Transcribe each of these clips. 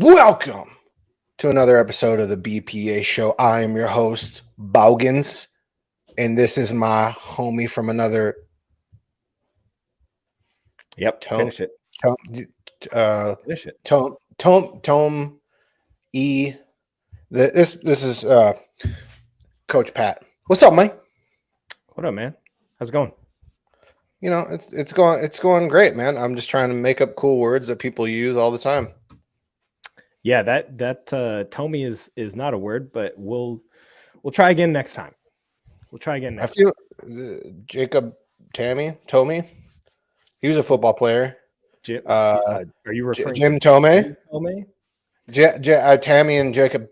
Welcome to another episode of the BPA Show. I am your host, Baugens, and this is my homie from another. Finish it. Finish it. Tome E. This is Coach Pat. What's up, Mike? What up, man? How's it going? You know, it's going great, man. I'm just trying to make up cool words that people use all the time. Yeah, that Tommy is not a word, but we'll try again next time. I feel Jacob Tomey. He was a football player. Are you referring Jim to Tomey? Tomey? Tammy and Jacob.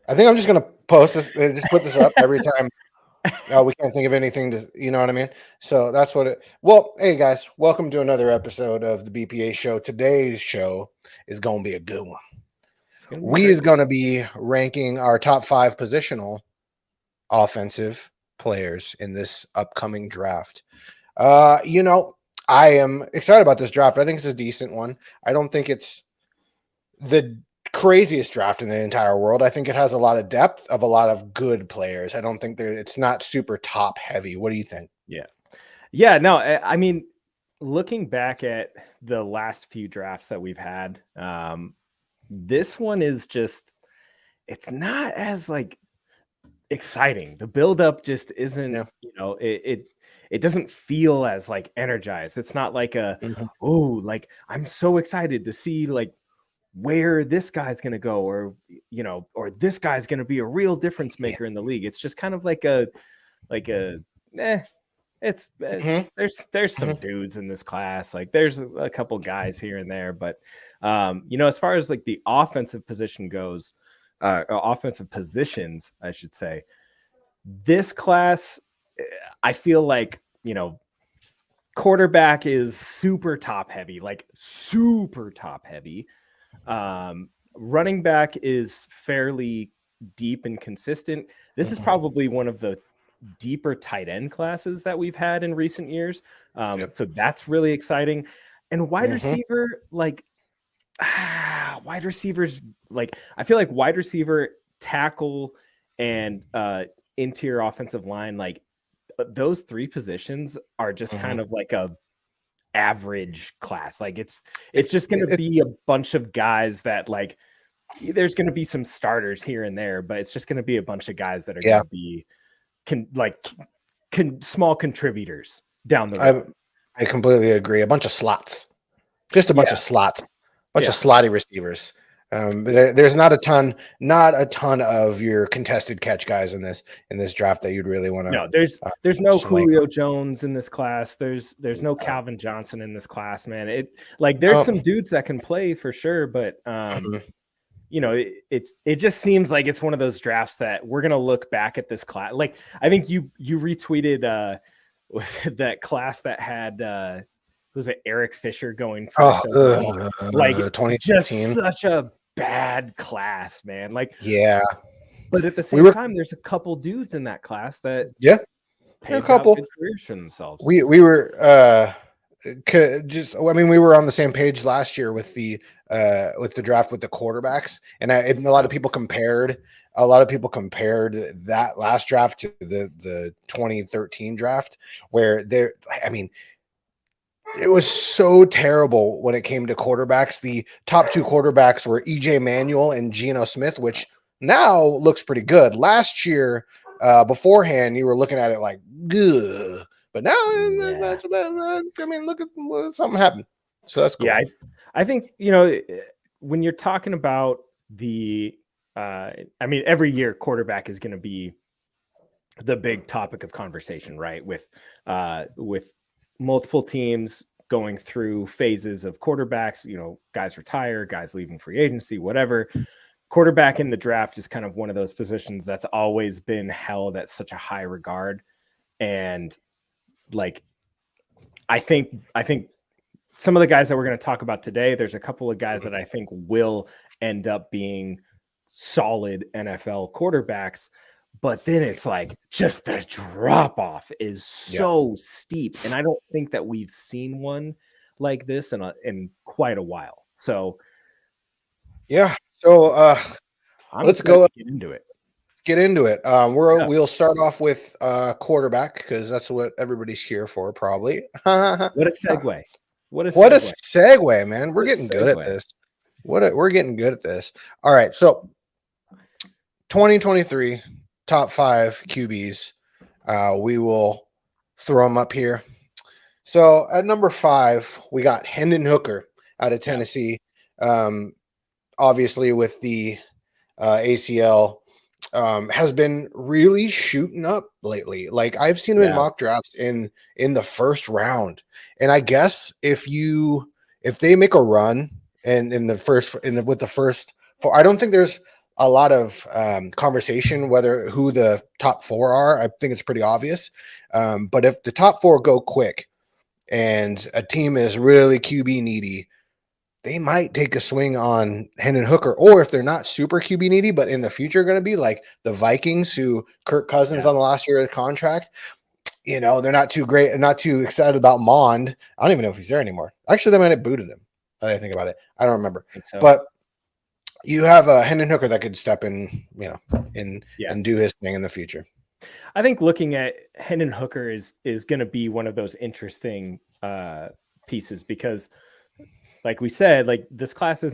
I think I'm just gonna post this. Just put this up every time. We can't think of anything to, you know what I mean? So that's what it. Well, hey guys, welcome to another episode of the BPA Show. Today's show is gonna be a good one. We is gonna be ranking our top 5 positional offensive players in this upcoming draft. I am excited about this draft. I think it's a decent one. I don't think it's the craziest draft in the entire world. I think it has a lot of depth of a lot of good players. I don't think it's not super top heavy. What do you think? Yeah. No, I mean, looking back at the last few drafts that we've had, this one is just, it's not as like exciting. The buildup just isn't, it doesn't feel as like energized. It's not like like I'm so excited to see like where this guy's going to go, or this guy's going to be a real difference maker in the league. It's just kind of there's some dudes in this class. Like there's a couple guys here and there, but as far as like the offensive position goes, offensive positions, I should say, this class, I feel like, quarterback is super top heavy. Running back is fairly deep and consistent. This is probably one of the deeper tight end classes that we've had in recent years. So that's really exciting. And wide receiver, wide receivers, I feel like wide receiver, tackle, and interior offensive line, those 3 positions are just kind of like a average class. Like it's just going to be a bunch of guys that there's going to be some starters here and there, but it's just going to be a bunch of guys that are going to be small contributors down the road. I completely agree. A bunch of slots, just a bunch of slots, of slotty receivers. There's not a ton of your contested catch guys in this draft that you'd really want to. No, there's no Julio Jones in this class. There's no Calvin Johnson in this class, man. There's some dudes that can play for sure, but it just seems like it's one of those drafts that we're gonna look back at this class. Like I think you retweeted that class that had was it Eric Fisher going for 2015. Just such a bad class, man. But at the same time, there's a couple dudes in that class that a couple good careers for themselves. We were we were on the same page last year with the draft with the quarterbacks, and a lot of people compared that last draft to the 2013 draft, where it was so terrible when it came to quarterbacks. The top 2 quarterbacks were EJ Manuel and Geno Smith, which now looks pretty good. Last year, beforehand, you were looking at it like, ugh. But now, not so bad. Look at something happened. So that's cool. Yeah, I think, when you're talking about the, every year quarterback is going to be the big topic of conversation, right? With multiple teams going through phases of quarterbacks, guys retire, guys leaving free agency, whatever. Quarterback in the draft is kind of one of those positions that's always been held at such a high regard. And I think some of the guys that we're going to talk about today, there's a couple of guys that I think will end up being solid NFL quarterbacks. But then it's just the drop off is so steep. And I don't think that we've seen one like this in quite a while. So yeah. So I'm let's excited go. to get into it. Get into it. Yeah. We'll start off with quarterback because that's what everybody's here for, probably. What a segue. What a What a segue. segue, man. We're What a getting good at segue. this. We're getting good at this. All right, so 2023 top 5 QBs. We will throw them up here. So at number 5, we got Hendon Hooker out of Tennessee. Obviously, with the ACL, has been really shooting up lately. Like I've seen him in mock drafts in the first round, and I guess if they make a run and with the first four, I don't think there's a lot of conversation who the top 4 are. I think it's pretty obvious. But if the top 4 go quick and a team is really QB needy, they might take a swing on Hendon Hooker, or if they're not super QB needy, but in the future going to be like the Vikings, who Kirk Cousins on the last year of the contract. You know, they're not too great and not too excited about Mond. I don't even know if he's there anymore. Actually, they might have booted him. I think about it. I don't remember. So. But you have a Hendon Hooker that could step in, and do his thing in the future. I think looking at Hendon Hooker is going to be one of those interesting pieces because, like we said, like this class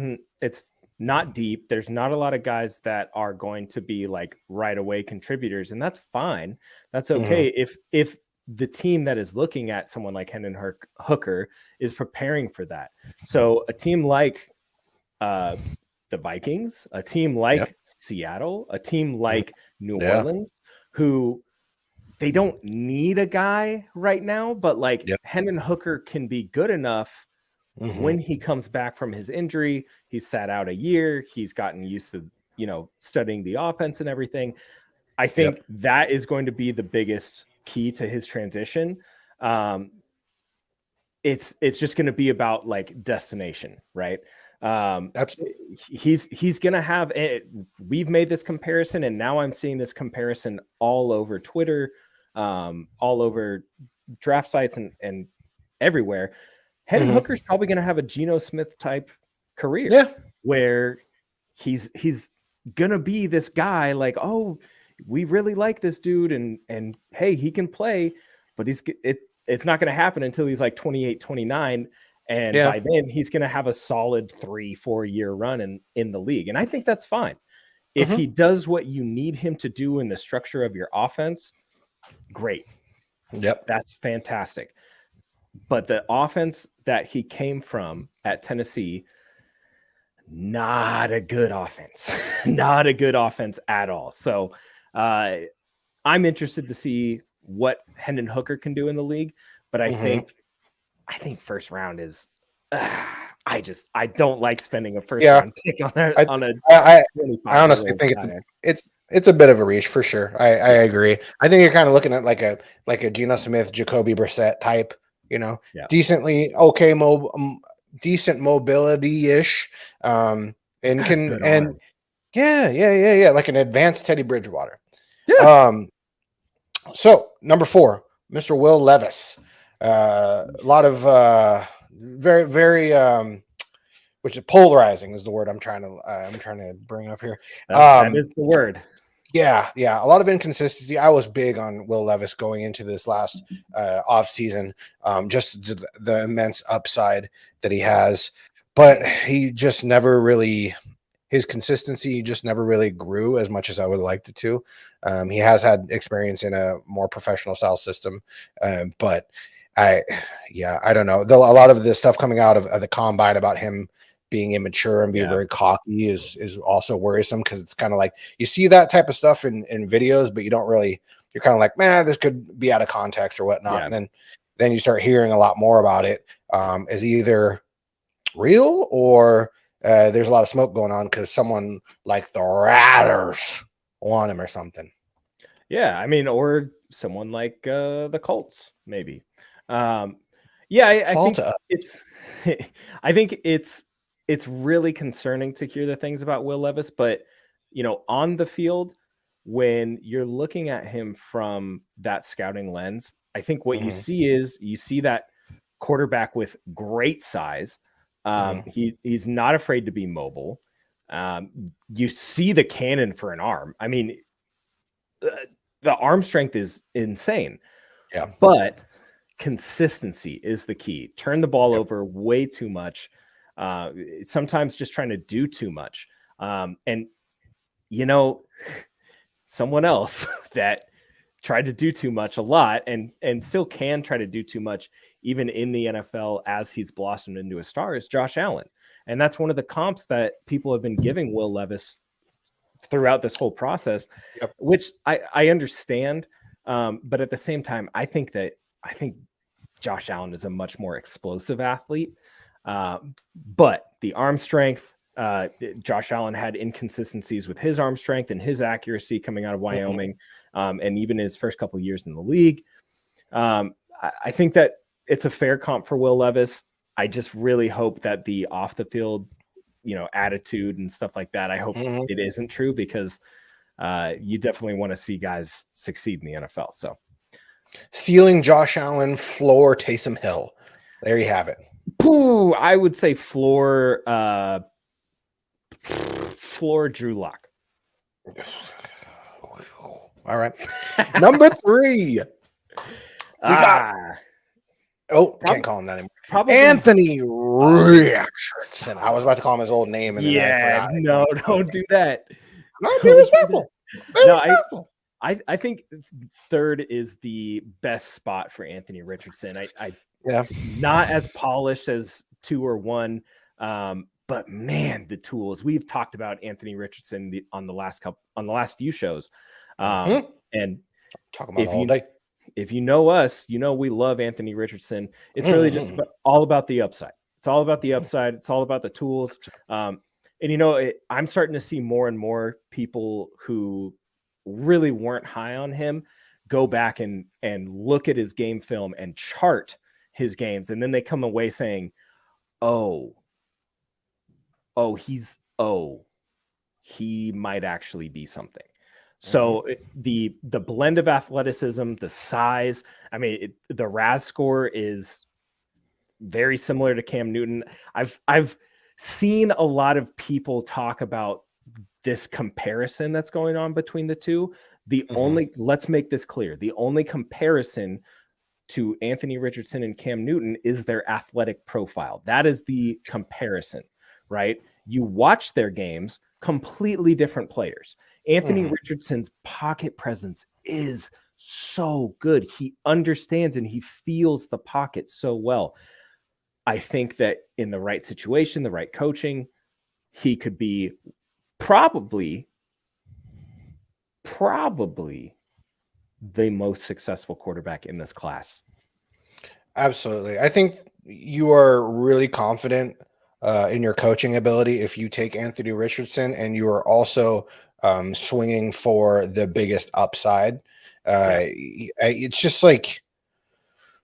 it's not deep. There's not a lot of guys that are going to be like right away contributors, and that's fine. That's okay. If the team that is looking at someone like Hendon Hooker is preparing for that. So a team like the Vikings, a team like Seattle, a team like New Orleans, who they don't need a guy right now, but like Hendon Hooker can be good enough when he comes back from his injury. He's sat out a year. He's gotten used to, studying the offense and everything. I think that is going to be the biggest key to his transition. It's just going to be about like destination, right? Absolutely. He's going to have it. We've made this comparison, and now I'm seeing this comparison all over Twitter, all over draft sites and everywhere. Hendon Hooker's probably going to have a Geno Smith type career, where he's going to be this guy like, oh, we really like this dude, and hey, he can play, but it's not going to happen until he's like 28, 29. And by then he's going to have a solid 3-4 year run in the league. And I think that's fine. If he does what you need him to do in the structure of your offense, great. That's fantastic. But the offense that he came from at Tennessee, not a good offense, not a good offense at all. So I'm interested to see what Hendon Hooker can do in the league. But I think first round is, I don't like spending a first round pick on a. I honestly think it's a bit of a reach for sure. I agree. I think you're kind of looking at like a Geno Smith, Jacoby Brissett type. Decently okay, decent mobility ish, and like an advanced Teddy Bridgewater. So number 4, Mr. Will Levis. A lot of very, very which is polarizing is the word I'm trying to bring up here. That is the word. Yeah. A lot of inconsistency. I was big on Will Levis going into this last off season, just the immense upside that he has, but he just never really. His consistency just never really grew as much as I would have liked it to. He has had experience in a more professional style system, but I don't know. A lot of the stuff coming out of the combine about him being immature and being very cocky is also worrisome, because it's kind of like you see that type of stuff in videos, but you don't really. You're kind of like, man, this could be out of context or whatnot, and then you start hearing a lot more about it. Is either real or there's a lot of smoke going on because someone like the Raiders want him or something. Yeah, I mean, or someone like the Colts, maybe. I think it's I think it's really concerning to hear the things about Will Levis, but on the field, when you're looking at him from that scouting lens, I think what you see is that quarterback with great size. He's not afraid to be mobile. You see the cannon for an arm. I mean, the arm strength is insane. Yeah. But consistency is the key. Turn the ball over way too much. Sometimes just trying to do too much. And, you know, someone else that tried to do too much a lot and still can try to do too much, even in the NFL as he's blossomed into a star, is Josh Allen. And that's one of the comps that people have been giving Will Levis throughout this whole process, which I understand. But at the same time, I think Josh Allen is a much more explosive athlete. But the arm strength, Josh Allen had inconsistencies with his arm strength and his accuracy coming out of Wyoming, and even his first couple of years in the league. I think that it's a fair comp for Will Levis. I just really hope that the off the field, attitude and stuff like that, I hope it isn't true, because you definitely want to see guys succeed in the NFL. So ceiling Josh Allen, floor Taysom Hill. There you have it. Ooh, I would say floor Drew Lock. All right. Number 3. We got can't call him that anymore. Probably Anthony Richardson. I was about to call him his old name, and then I forgot. No, don't do that. No, be respectful. I think 3rd is the best spot for Anthony Richardson. Not as polished as 2 or 1, but man, the tools. We've talked about Anthony Richardson on the last few shows, and talk about all day. If you know us, we love Anthony Richardson. It's really just all about the upside. It's all about the upside. It's all about the tools. And I'm starting to see more and more people who really weren't high on him go back and look at his game film and chart his games, and then they come away saying, he might actually be something. So the blend of athleticism, the size, the RAS score is very similar to Cam Newton. I've seen a lot of people talk about this comparison that's going on between the two. Let's make this clear. The only comparison to Anthony Richardson and Cam Newton is their athletic profile. That is the comparison, right? You watch their games, completely different players. Anthony Richardson's pocket presence is so good. He understands and he feels the pocket so well. I think that in the right situation, the right coaching, he could be probably the most successful quarterback in this class. Absolutely. I think you are really confident in your coaching ability if you take Anthony Richardson, and you are also swinging for the biggest upside. It's just like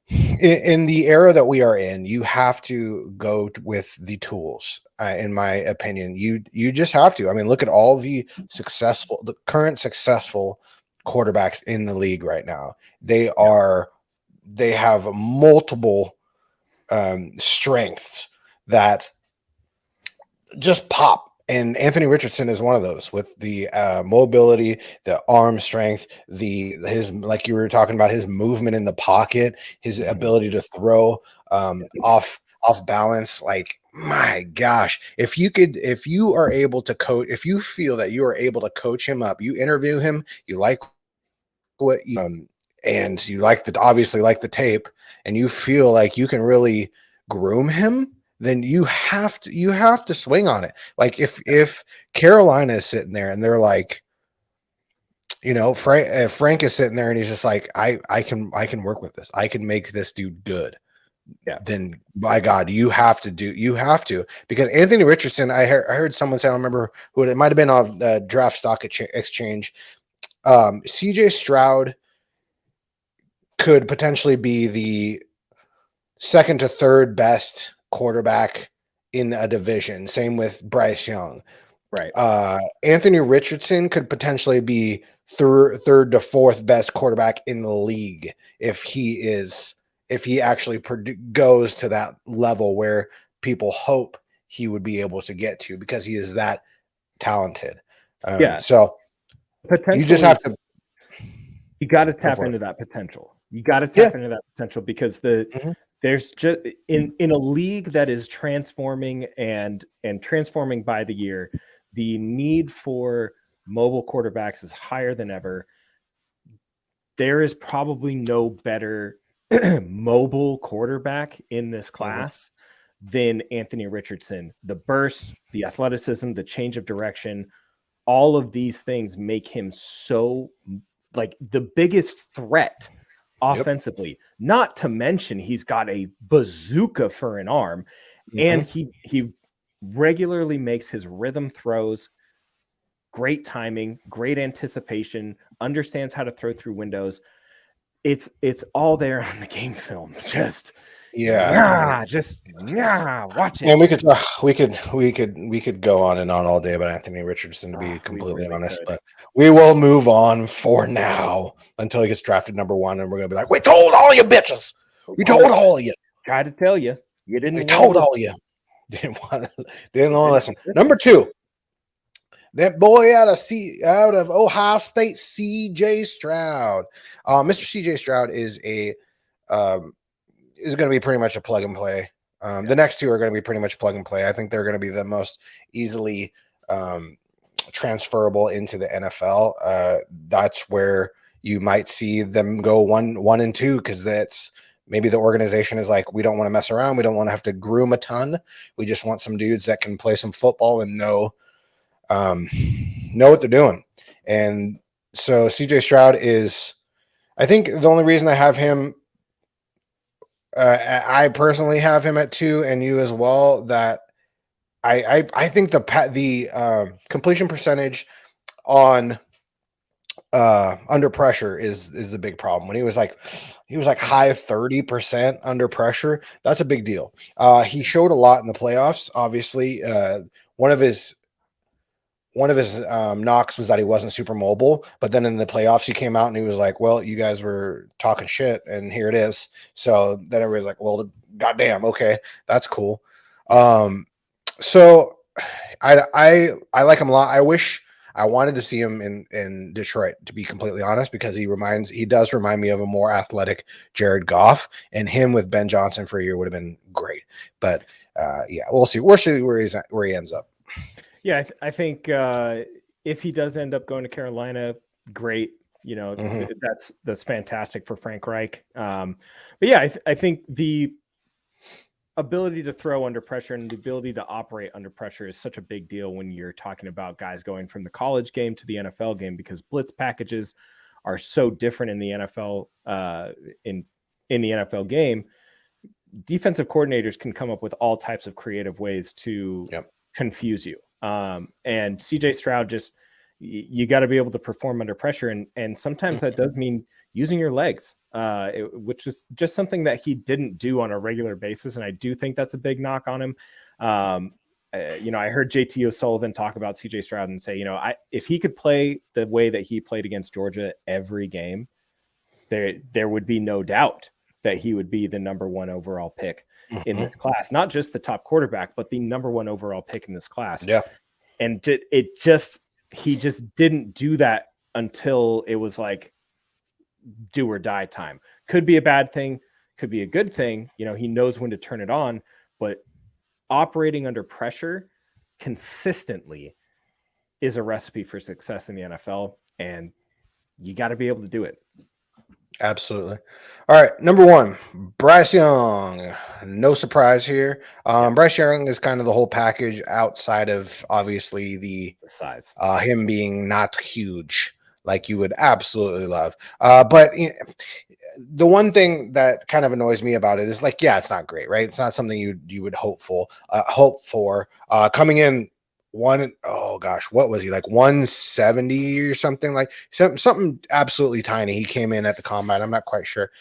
in the era that we are in, you have to go with the tools. In my opinion, you just have to. Look at all the current successful quarterbacks in the league right now. They have multiple strengths that just pop. And Anthony Richardson is one of those, with the mobility, the arm strength, his like you were talking about, his movement in the pocket, his ability to throw off balance. Like, my gosh, if you are able to coach, if you feel that you are able to coach him up, you interview him, you like what and you obviously like the tape, and you feel like you can really groom him, then you have to swing on it. Like if Carolina is sitting there and they're like, Frank is sitting there and he's just like, I can work with this. I can make this dude good. Yeah. Then by God, you have to, because Anthony Richardson, I heard someone say, I don't remember who it might have been on Draft Stock Exchange. CJ Stroud could potentially be the second to third best quarterback in a division. Same with Bryce Young. Right. Anthony Richardson could potentially be third to fourth best quarterback in the league if he is if he actually goes to that level where people hope he would be able to get to, because he is that talented. So potential, you just have to. You got to tap into that potential. You got to tap into that potential, because there's just in a league that is transforming and transforming by the year, the need for mobile quarterbacks is higher than ever. There is probably no better mobile quarterback in this class than Anthony Richardson. The burst, the athleticism, the change of direction, all of these things make him so like the biggest threat offensively. Not to mention he's got a bazooka for an arm, and he regularly makes his rhythm throws. Great timing, great anticipation, understands how to throw through windows. It's all there on the game film. Just watch it. And we could go on and on all day about Anthony Richardson, to be completely honest, but we will move on for now until he gets drafted number 1, and we're gonna be like, we told all you bitches, we told all of you, tried to tell you, you didn't. We told all of you, didn't want to listen. Number 2, that boy out of Ohio State, CJ Stroud. Mr. CJ Stroud is going to be pretty much a plug and play. The next 2 are going to be pretty much plug and play. I think they're going to be the most easily transferable into the NFL. That's where you might see them go 1 and 2, because that's maybe the organization is like, we don't want to mess around. We don't want to have to groom a ton. We just want some dudes that can play some football and know what they're doing. And so CJ Stroud is, I think the only reason I have him, I personally have him at 2, and you as well, that I think the completion percentage on under pressure is the big problem. When he was like high 30% under pressure, that's a big deal. He showed a lot in the playoffs. Obviously, one of his knocks was that he wasn't super mobile, but then in the playoffs he came out and he was like, well, you guys were talking shit and here it is. So then everybody's like, well, goddamn, okay, that's cool. So I like him a lot. I wish I wanted to see him in Detroit, to be completely honest, because he does remind me of a more athletic Jared Goff, and him with Ben Johnson for a year would have been great. But we'll see where he ends up. Yeah, I think if he does end up going to Carolina, great. You know, that's fantastic for Frank Reich. But yeah, I think the ability to throw under pressure and the ability to operate under pressure is such a big deal when you're talking about guys going from the college game to the NFL game, because blitz packages are so different in the NFL. In the NFL game, defensive coordinators can come up with all types of creative ways to confuse you. And CJ Stroud, you got to be able to perform under pressure. And sometimes that does mean using your legs, which is just something that he didn't do on a regular basis. And I do think that's a big knock on him. I heard JT O'Sullivan talk about CJ Stroud and say, if he could play the way that he played against Georgia every game, there would be no doubt that he would be the number 1 overall pick in this class, not just the top quarterback, but the number 1 overall pick in this class. Yeah. And he just didn't do that until it was like do or die time. Could be a bad thing, could be a good thing. He knows when to turn it on, but operating under pressure consistently is a recipe for success in the NFL, and you got to be able to do it. Absolutely. All right, number 1, Bryce Young. No surprise here. Bryce Young is kind of the whole package outside of obviously the size. Him being not huge like you would absolutely love. But the one thing that kind of annoys me about it is like, yeah, it's not great, right? It's not something you would hope for. Coming in what was he, like 170 or something, like something absolutely tiny. He came in at the combine, I'm not quite sure,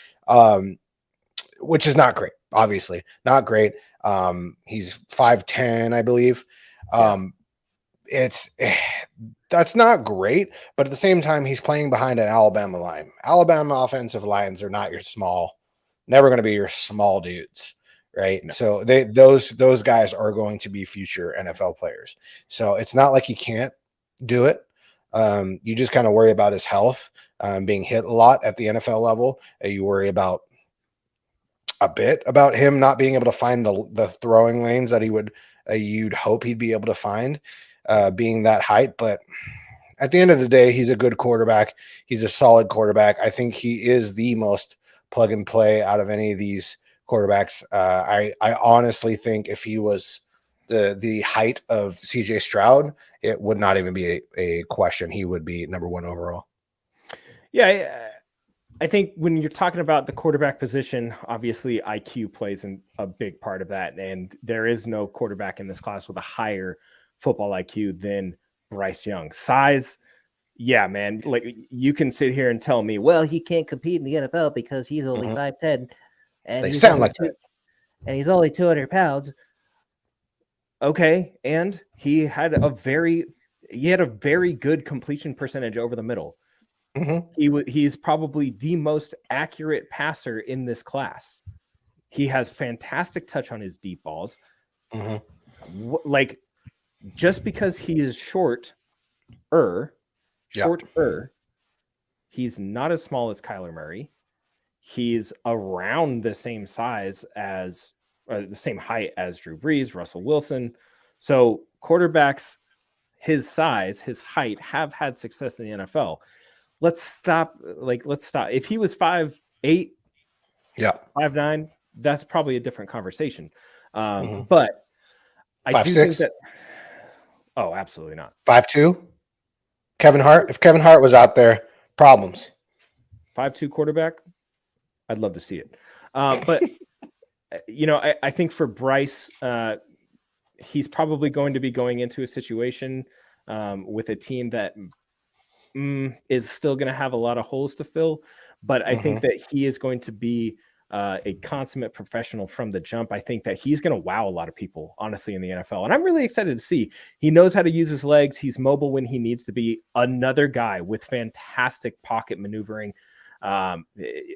which is not great, obviously not great. He's 5'10", I believe. That's not great, but at the same time, he's playing behind an Alabama line. Alabama offensive lines are not your small never going to be your small dudes, right? No. So those guys are going to be future NFL players. So it's not like he can't do it. You just kind of worry about his health, being hit a lot at the NFL level. You worry about a bit about him not being able to find the throwing lanes that you'd hope he'd be able to find, being that height. But at the end of the day, he's a good quarterback. He's a solid quarterback. I think he is the most plug and play out of any of these quarterbacks. I honestly think if he was the height of CJ Stroud, it would not even be a question. He would be number 1 overall. Yeah, I think when you're talking about the quarterback position, obviously IQ plays a big part of that. And there is no quarterback in this class with a higher football IQ than Bryce Young. Size, yeah, man. Like, you can sit here and tell me, well, he can't compete in the NFL because he's only 5'10", and they sound like that. And he's only 200 pounds. Okay, and he had a very good completion percentage over the middle. He's probably the most accurate passer in this class. He has fantastic touch on his deep balls. Like, just because he is shorter, he's not as small as Kyler Murray. He's around the same size as the same height as Drew Brees, Russell Wilson. So quarterbacks his size, his height, have had success in the NFL. Let's stop. If he was 5'8", 5'9", that's probably a different conversation. But I do think that. Oh, absolutely not. 5'2". Kevin Hart. If Kevin Hart was out there, problems. 5'2" quarterback. I'd love to see it. But I think for Bryce, he's probably going to be going into a situation with a team that is still going to have a lot of holes to fill. But I think that he is going to be a consummate professional from the jump. I think that he's going to wow a lot of people, honestly, in the NFL. And I'm really excited to see. He knows how to use his legs. He's mobile when he needs to be. Another guy with fantastic pocket maneuvering.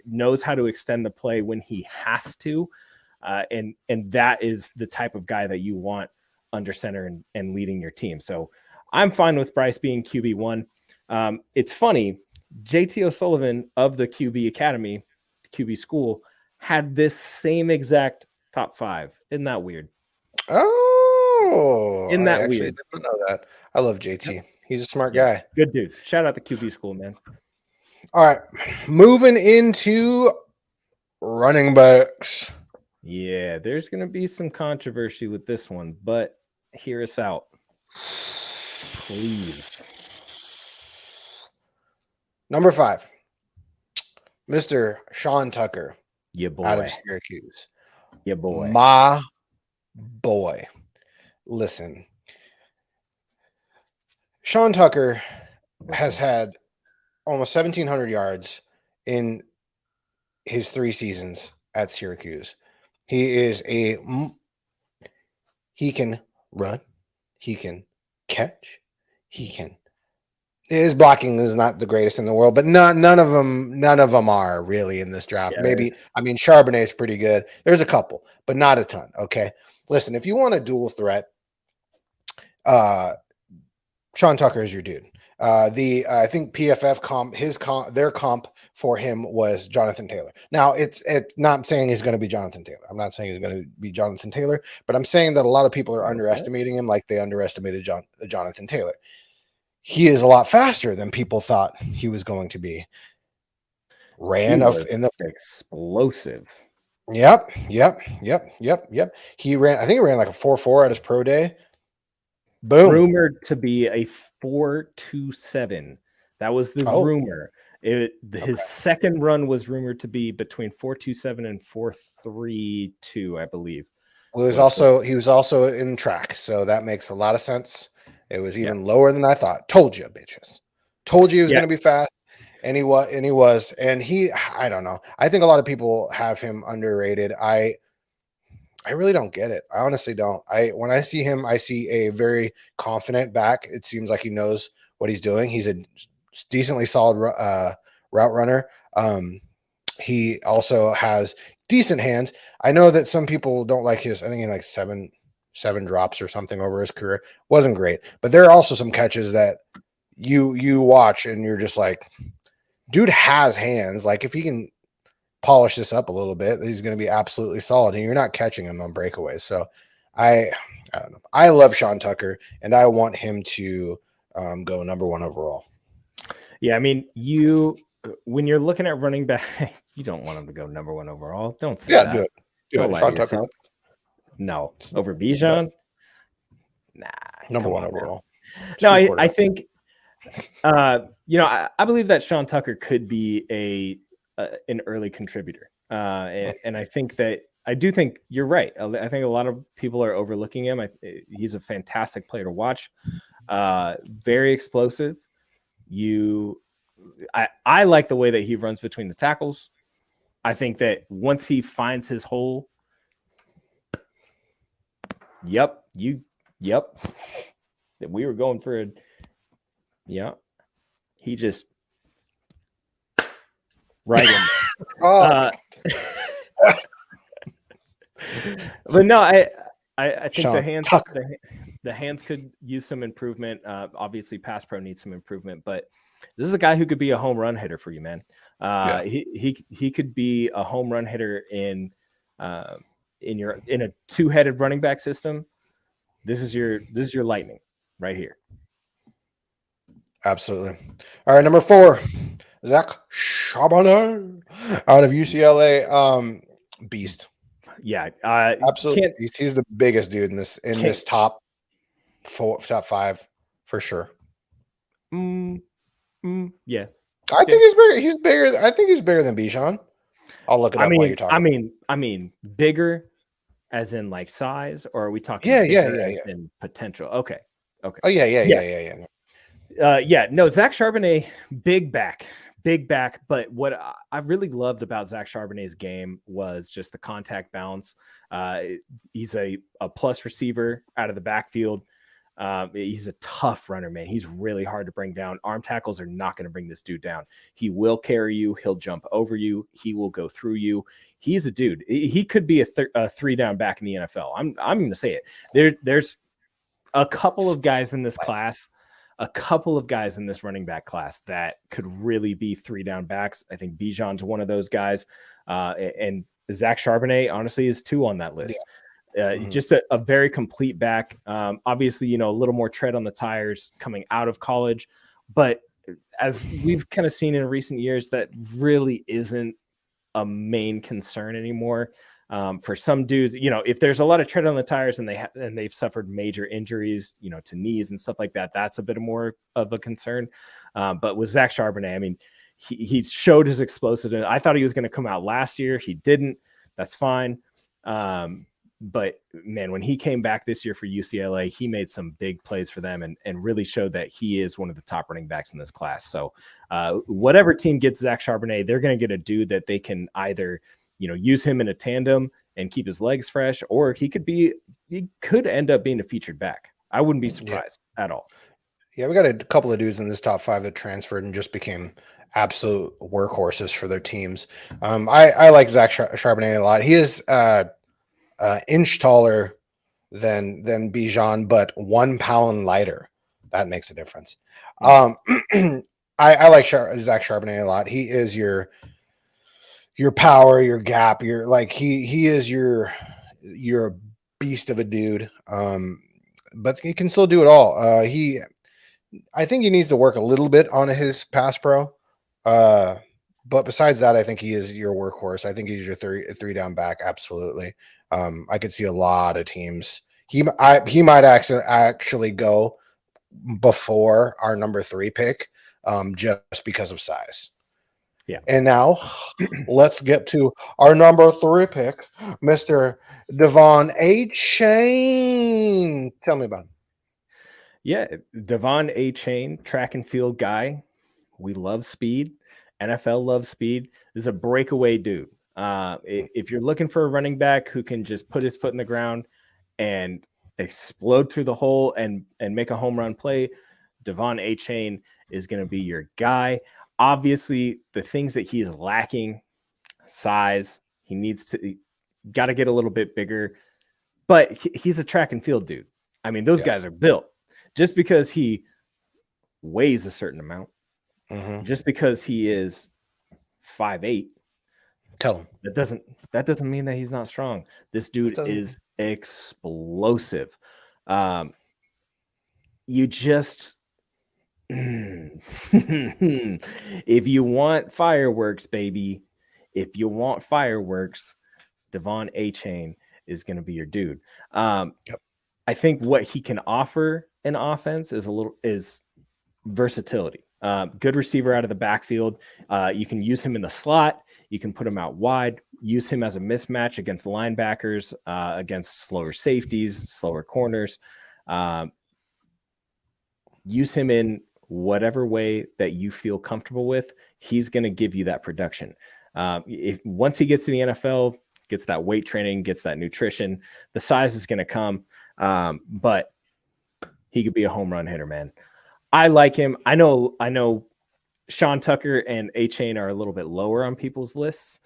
Knows how to extend the play when he has to. And that is the type of guy that you want under center and leading your team. So I'm fine with Bryce being QB1. It's funny, JT O'Sullivan of the QB Academy, QB school, had this same exact top 5. Isn't that weird? Oh, isn't that I actually weird? didn't know that. I love JT. He's a smart guy. Good dude. Shout out to QB school, man. All right, moving into running backs. Yeah, there's going to be some controversy with this one, but hear us out, please. Number 5, Mr. Sean Tucker. Yeah, boy. Out of Syracuse. Yeah, boy. My boy. Listen, Sean Tucker has had almost 1,700 yards in his 3 seasons at Syracuse. He can run, he can catch, his blocking is not the greatest in the world, but none of them are really in this draft. Yeah, maybe, I mean, Charbonnet is pretty good. There's a couple, but not a ton. Okay. Listen, if you want a dual threat, Sean Tucker is your dude. I think PFF their comp for him was Jonathan Taylor. Now, it's not saying he's going to be Jonathan Taylor. I'm not saying he's going to be Jonathan Taylor, but I'm saying that a lot of people are underestimating him like they underestimated Jonathan Taylor. He is a lot faster than people thought he was going to be. Explosive. Yep. He ran, I think he ran like a 4.4 at his pro day. Boom. Rumored to be a 4.27. That was the rumor. His second run was rumored to be between 4.27 and 4.32, I believe. Well, he was also in track, so that makes a lot of sense. It was even lower than I thought. Told you, bitches. Told you he was going to be fast, and he was. And I don't know. I think a lot of people have him underrated. I really don't get it. I honestly don't. When I see him, I see a very confident back. It seems like he knows what he's doing. He's a decently solid route runner. He also has decent hands. I know that some people don't like his. I think he had like seven drops or something over his career. Wasn't great, but there are also some catches that you watch and you're just like, dude has hands. Like if he can polish this up a little bit, he's going to be absolutely solid. And you're not catching him on breakaways. So I don't know. I love Sean Tucker, and I want him to go number 1 overall. Yeah, I mean, when you're looking at running back, you don't want him to go number 1 overall. Don't say that. Do it. Don't lie to Sean yourself. No, over Bijan. Nah, number 1 overall. No, I think, I believe that Sean Tucker could be an early contributor, and I do think you're right. I think a lot of people are overlooking him. He's a fantastic player to watch. Very explosive. I like the way that he runs between the tackles. I think that once he finds his hole, yep, that we were going for he just right in there. But no, I think Sean the hands could use some improvement. Obviously, pass pro needs some improvement, but this is a guy who could be a home run hitter for you, man. He could be a home run hitter in a 2-headed running back system. This is your lightning right here. Absolutely. All right, number 4, Zach Charbonnet out of UCLA. Beast. Yeah, absolutely. He's the biggest dude in this top 5 for sure. Yeah, I think he's bigger. He's bigger. I think he's bigger than Bijan. I'll look it up while you're talking. I mean, bigger, as in like size, or are we talking? In potential. Okay. Oh yeah. No, Zach Charbonnet, big back. But what I really loved about Zach Charbonnet's game was just the contact balance. He's a plus receiver out of the backfield. He's a tough runner, man. He's really hard to bring down. Arm tackles are not going to bring this dude down. He will carry you. He'll jump over you. He will go through you. He's a dude. He could be a 3-down back in the NFL. I'm going to say it. There's a couple of guys in this class, a couple of guys in this running back class that could really be 3-down backs. I think Bijan's one of those guys. And Zach Charbonnet, honestly, is 2 on that list. Just a very complete back. Obviously, a little more tread on the tires coming out of college. But as we've kind of seen in recent years, that really isn't a main concern anymore. For some dudes, if there's a lot of tread on the tires and they've suffered major injuries, to knees and stuff like that, that's a bit more of a concern. But with Zach Charbonnet, I mean, he showed his explosiveness. I thought he was going to come out last year. He didn't. That's fine. But man, when he came back this year for UCLA, he made some big plays for them and really showed that he is one of the top running backs in this class. So whatever team gets Zach Charbonnet, they're going to get a dude that they can either use him in a tandem and keep his legs fresh, or he could end up being a featured back. I wouldn't be surprised at all. Yeah, we got a couple of dudes in this top 5 that transferred and just became absolute workhorses for their teams. I like Zach Charbonnet a lot. He is inch taller than Bijan, but 1 pound lighter. That makes a difference. I like Zach Charbonnet a lot. He is your power, your gap, he is your beast of a dude. But he can still do it all. I think he needs to work a little bit on his pass pro. But besides that, I think he is your workhorse. I think he's your 3-down back. Absolutely. I could see a lot of teams. He might actually go before our number 3 pick, just because of size. Yeah. And now let's get to our number 3 pick, Mr. Devon Achane. Tell me about him. Yeah, Devon Achane, track and field guy. We love speed. NFL loves speed. This is a breakaway dude. If you're looking for a running back who can just put his foot in the ground and explode through the hole and make a home run play, Devon Achane is going to be your guy. Obviously, the things that he is lacking, size, He needs to got to get a little bit bigger, but he's a track and field dude. I mean, those guys are built. Just because he weighs a certain amount, just because he is 5'8", tell him that doesn't mean that he's not strong. This dude is explosive. You just if you want fireworks, baby, if you want fireworks, Devon Achane is going to be your dude. I think what he can offer in offense is versatility. Good receiver out of the backfield. You can use him in the slot. You can put him out wide. Use him as a mismatch against linebackers, against slower safeties, slower corners. Use him in whatever way that you feel comfortable with. He's going to give you that production. If once he gets to the NFL, gets that weight training, gets that nutrition, the size is going to come. But he could be a home run hitter, man. I like him. I know Sean Tucker and Achane are a little bit lower on people's lists,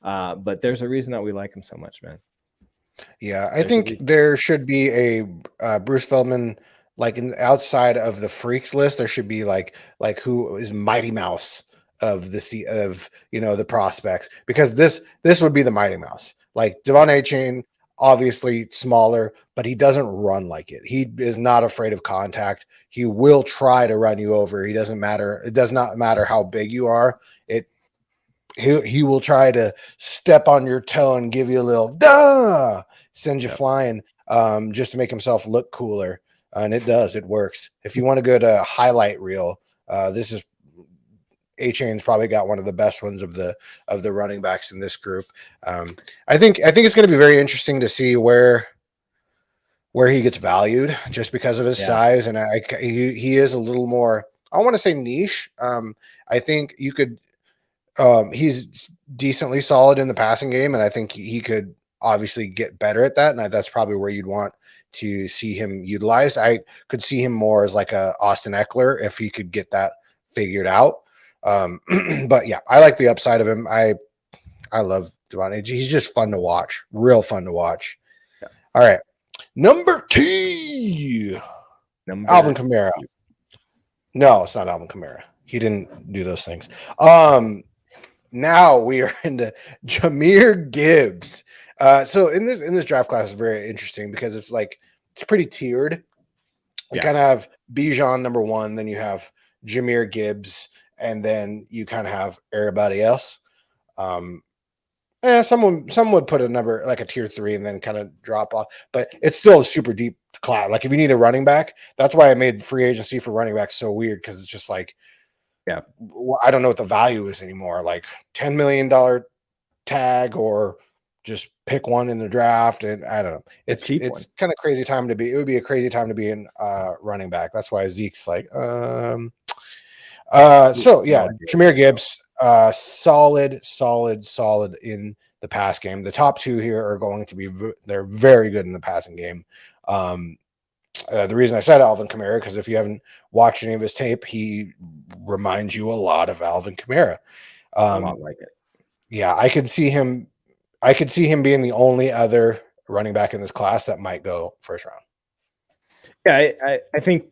but there's a reason that we like him so much, man. Yeah, I think there should be a Bruce Feldman, like outside of the freaks list, there should be like who is Mighty Mouse of the prospects, because this would be the Mighty Mouse. Like Devon Achane, obviously smaller, but he doesn't run like it. He is not afraid of contact. He will try to run you over. It does not matter how big you are. He will try to step on your toe and give you a little send you flying, just to make himself look cooler. And it works. If you want to go to highlight reel, this is Achane's probably got one of the best ones of the running backs in this group. I think it's going to be very interesting to see where he gets valued, just because of his size, and he is a little more, I want to say, niche. I think you could. He's decently solid in the passing game, and I think he could obviously get better at that. And that's probably where you'd want to see him utilized. I could see him more as like a Austin Eckler if he could get that figured out. But yeah, I like the upside of him. I love Devon. He's just fun to watch, real fun to watch. Yeah. All right, number 2, Alvin Kamara. No, it's not Alvin Kamara. He didn't do those things. Now we are into Jahmyr Gibbs. So in this draft class is very interesting because it's pretty tiered. You kind of have Bijan number 1, then you have Jahmyr Gibbs, and then you kind of have everybody else. Someone would put a number like a tier 3 and then kind of drop off, but it's still a super deep class. Like if you need a running back, that's why I made free agency for running backs so weird, because it's just like, I don't know what the value is anymore. Like $10 million tag, or just pick one in the draft, and I don't know. It's kind of crazy time to be. It would be a crazy time to be in running back. That's why Zeke's like, so yeah, Jahmyr Gibbs, solid in the pass game. The top 2 here are going to be they're very good in the passing game. The reason I said Alvin Kamara, because if you haven't watched any of his tape, he reminds you a lot of Alvin Kamara. A lot like it. Yeah, I could see him being the only other running back in this class that might go first round. Yeah, I think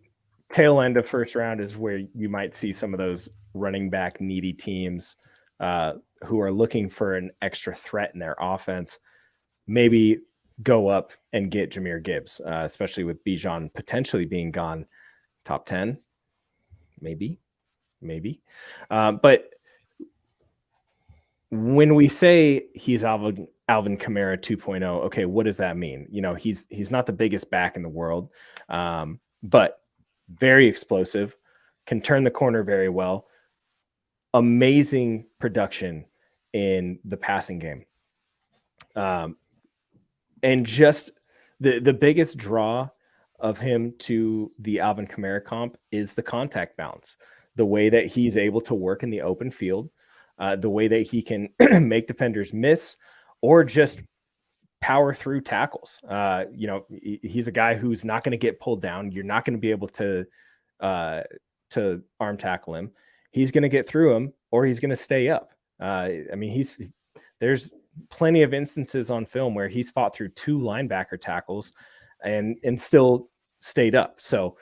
tail end of first round is where you might see some of those running back needy teams who are looking for an extra threat in their offense, maybe go up and get Jahmyr Gibbs, especially with Bijan potentially being gone top 10, maybe. But when we say he's Alvin Kamara 2.0, okay, what does that mean? He's not the biggest back in the world, but very explosive, can turn the corner very well, amazing production in the passing game. And just the biggest draw of him to the Alvin Kamara comp is the contact balance, the way that he's able to work in the open field, the way that he can make defenders miss or just power through tackles. He's a guy who's not going to get pulled down. You're not going to be able to arm tackle him. He's going to get through him, or he's going to stay up. There's plenty of instances on film where he's fought through 2 linebacker tackles and still stayed up. So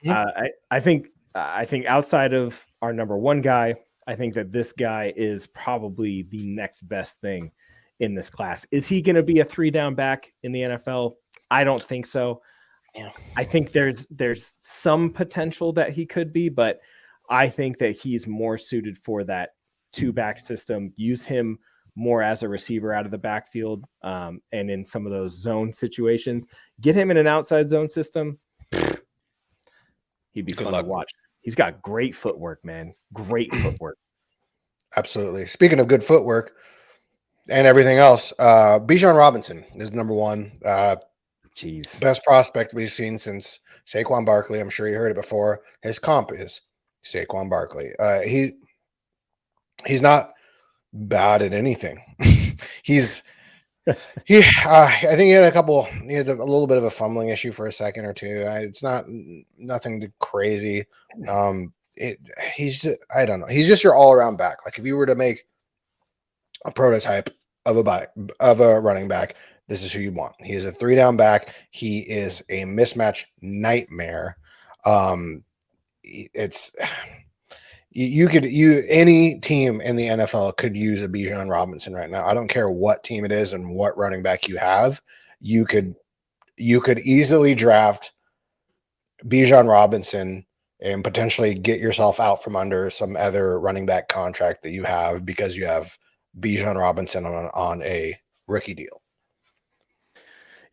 I think outside of our number 1 guy, I think that this guy is probably the next best thing in this class. Is he going to be a 3-down back in the NFL? I don't think so. Yeah. I think there's some potential that he could be, but I think that he's more suited for that 2-back system. Use him more as a receiver out of the backfield, and in some of those zone situations. Get him in an outside zone system. He'd be fun to watch. He's got great footwork, man. Great footwork. Absolutely. Speaking of good footwork and everything else, Bijan Robinson is number 1. Jeez. Best prospect we've seen since Saquon Barkley. I'm sure you heard it before. His comp is Saquon Barkley. He's not bad at anything. I think he had a little bit of a fumbling issue for a second or two. It's nothing crazy. He's just, I don't know. He's just your all around back. Like if you were to make a prototype of a running back, this is who you want. He is a 3-down back. He is a mismatch nightmare. Any team in the NFL could use a Bijan Robinson right now. I don't care what team it is and what running back you have. You could easily draft Bijan Robinson and potentially get yourself out from under some other running back contract that you have because you have Bijan Robinson on a rookie deal.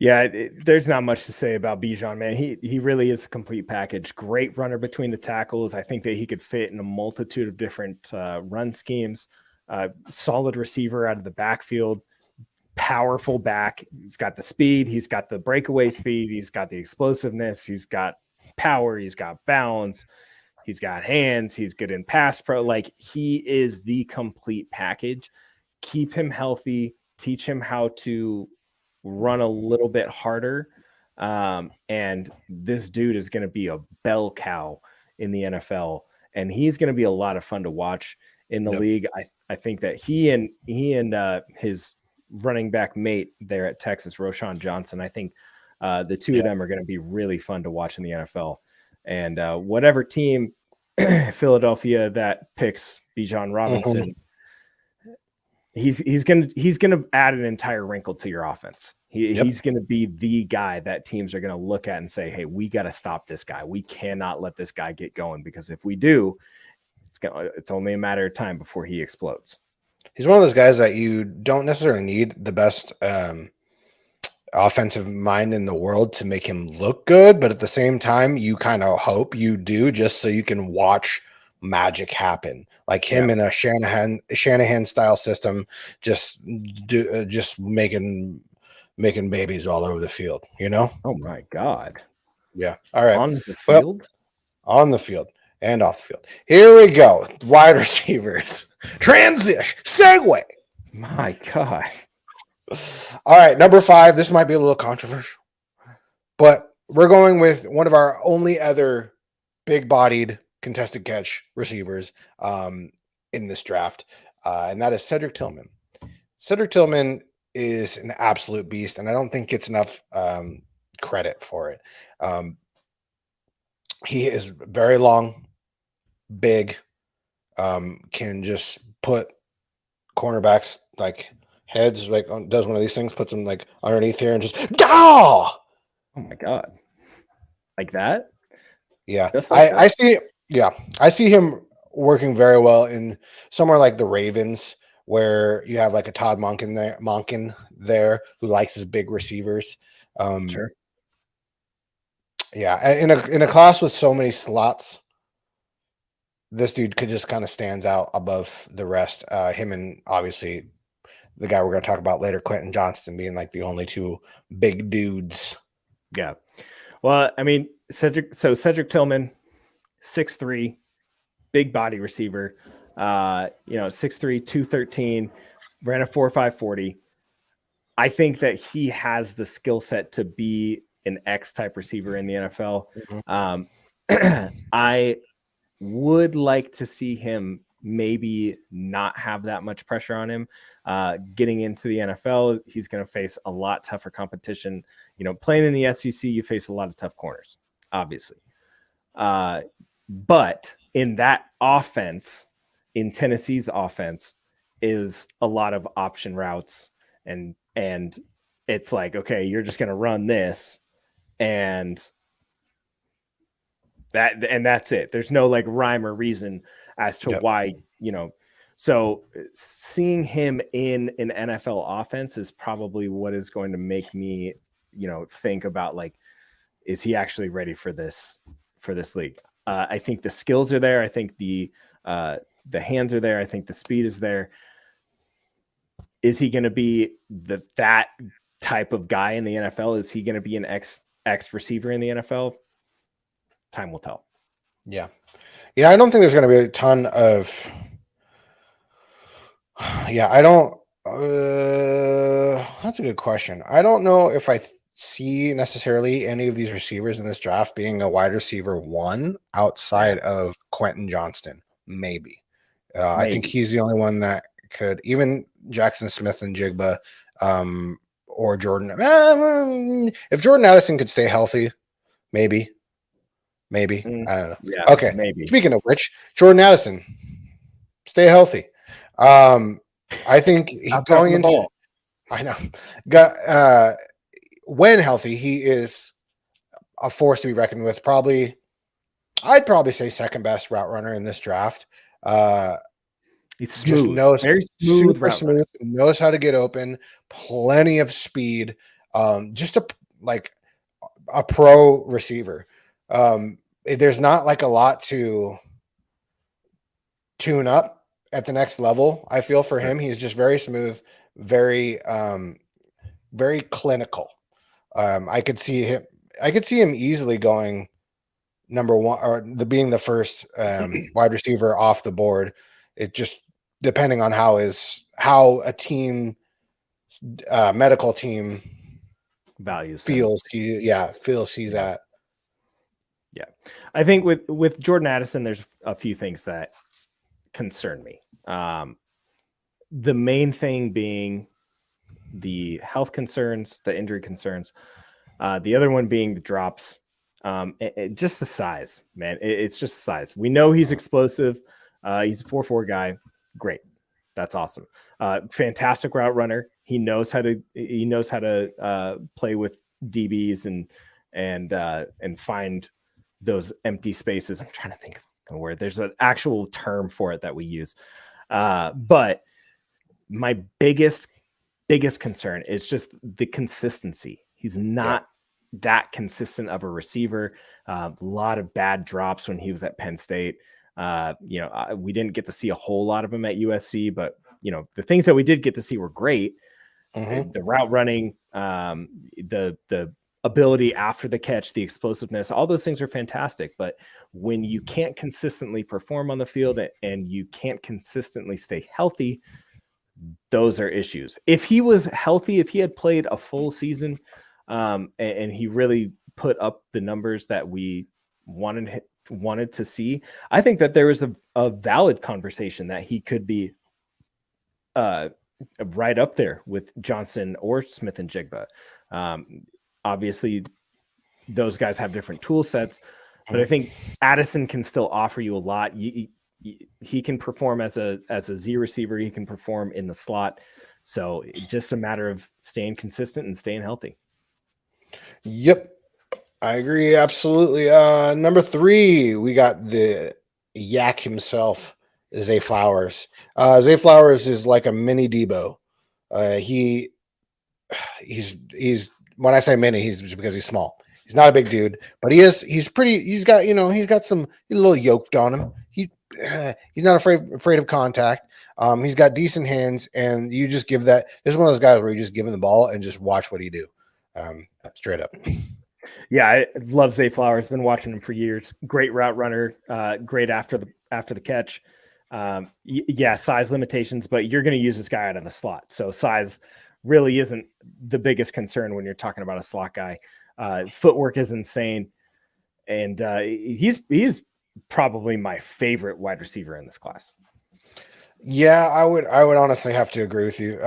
Yeah, there's not much to say about Bijan, man. He really is a complete package. Great runner between the tackles. I think that he could fit in a multitude of different run schemes. Solid receiver out of the backfield. Powerful back. He's got the speed. He's got the breakaway speed. He's got the explosiveness. He's got power. He's got balance. He's got hands. He's good in pass pro. Like, he is the complete package. Keep him healthy. Teach him how to run a little bit harder, and this dude is going to be a bell cow in the NFL, and he's going to be a lot of fun to watch in the league. I think that he and his running back mate there at Texas, Roschon Johnson, I think the two of them are going to be really fun to watch in the NFL. And whatever team, Philadelphia, that picks Bijan Robinson, he's gonna add an entire wrinkle to your offense. He's gonna be the guy that teams are gonna look at and say, "Hey, we got to stop this guy. We cannot let this guy get going, because if we do, it's only a matter of time before he explodes." He's one of those guys that you don't necessarily need the best offensive mind in the world to make him look good, but at the same time, you kind of hope you do, just so you can watch magic happen, like him in a Shanahan style system, just making babies all over the field, you know? Oh my God. Yeah. All right. On the field? Well, on the field and off the field. Here we go. Wide receivers. Transition. Segue. My God. All right. Number 5. This might be a little controversial, but we're going with one of our only other big-bodied contested catch receivers in this draft, and that is Cedric Tillman. Cedric Tillman is an absolute beast, and I don't think gets enough credit for it. He is very long, big, can just put cornerbacks like heads, like does one of these things, puts them like underneath here and just oh my God, like that. Yeah, I see. Yeah, I see him working very well in somewhere like the Ravens, where you have like a Todd Monken there who likes his big receivers. Sure. Yeah, in a class with so many slots, this dude could just kind of stands out above the rest. Him and obviously the guy we're going to talk about later, Quentin Johnston, being like the only two big dudes. Yeah. Well, I mean, Cedric Tillman, 6'3", big body receiver, 6'3", 213, ran a 4.5 40. I think that he has the skill set to be an X type receiver in the NFL. I would like to see him maybe not have that much pressure on him. Getting into the NFL, he's going to face a lot tougher competition. Playing in the SEC, you face a lot of tough corners, obviously. But in that offense, in Tennessee's offense, is a lot of option routes, and it's like, okay, you're just going to run this, and that's it. There's no like rhyme or reason as to why, so seeing him in an NFL offense is probably what is going to make me, think about like, is he actually ready for this league? I think the skills are there. I think the hands are there. I think the speed is there. Is he going to be that type of guy in the NFL? Is he going to be an X receiver in the NFL? Time will tell. Yeah. I don't think there's going to be a ton of. Yeah, I don't. That's a good question. I don't know if I see necessarily any of these receivers in this draft being a wide receiver one outside of Quentin Johnston. Maybe. I think he's the only one that could, even Jackson Smith and Jigba, or Jordan. If Jordan Addison could stay healthy, maybe. I don't know. Yeah, okay. Maybe. Speaking of which, Jordan Addison, stay healthy. I think going into, I know, when healthy, he is a force to be reckoned with. I'd probably say second best route runner in this draft. He's smooth, very smooth, super smooth, knows how to get open, plenty of speed. Just a pro receiver. There's not like a lot to tune up at the next level. I feel for him, he's just very smooth, very clinical. I could see him easily going number one, or being the first wide receiver off the board. It just depending on how a team, medical team feels he's at. Yeah. I think with Jordan Addison, there's a few things that concern me. The main thing being the health concerns, the injury concerns. The other one being the drops. Just the size, man. It's just size. We know he's explosive. He's a 4.4 guy. Great. That's awesome. Fantastic route runner. He knows how to play with DBs and find those empty spaces. I'm trying to think of a word. There's an actual term for it that we use. But my biggest concern is just the consistency. He's not that consistent of a receiver. A lot of bad drops when he was at Penn State. We didn't get to see a whole lot of him at USC, but the things that we did get to see were great. Mm-hmm. The route running, the ability after the catch, the explosiveness, all those things are fantastic. But when you can't consistently perform on the field and you can't consistently stay healthy, those are issues. If he was healthy, if he had played a full season, and he really put up the numbers that we wanted to see, I think that there is a valid conversation that he could be right up there with Johnson or Smith and Jigba. Obviously, those guys have different tool sets, but I think Addison can still offer you a lot. He can perform as a Z receiver. He can perform in the slot. So it's just a matter of staying consistent and staying healthy. Yep. I agree. Absolutely. Number 3, we got the Yak himself, Zay Flowers. Zay Flowers is like a mini Debo. He's when I say mini, he's just because he's small. He's not a big dude, but he's pretty. He's got a little yoked on him. He's not afraid of contact. He's got decent hands, and you just give that. This is one of those guys where you just give him the ball and just watch what he do. Straight up. Yeah, I love Zay Flowers. Been watching him for years. Great route runner. Great after the catch. Size limitations, but you're going to use this guy out of the slot. So size really isn't the biggest concern when you're talking about a slot guy. Footwork is insane. And he's probably my favorite wide receiver in this class. Yeah, I would honestly have to agree with you.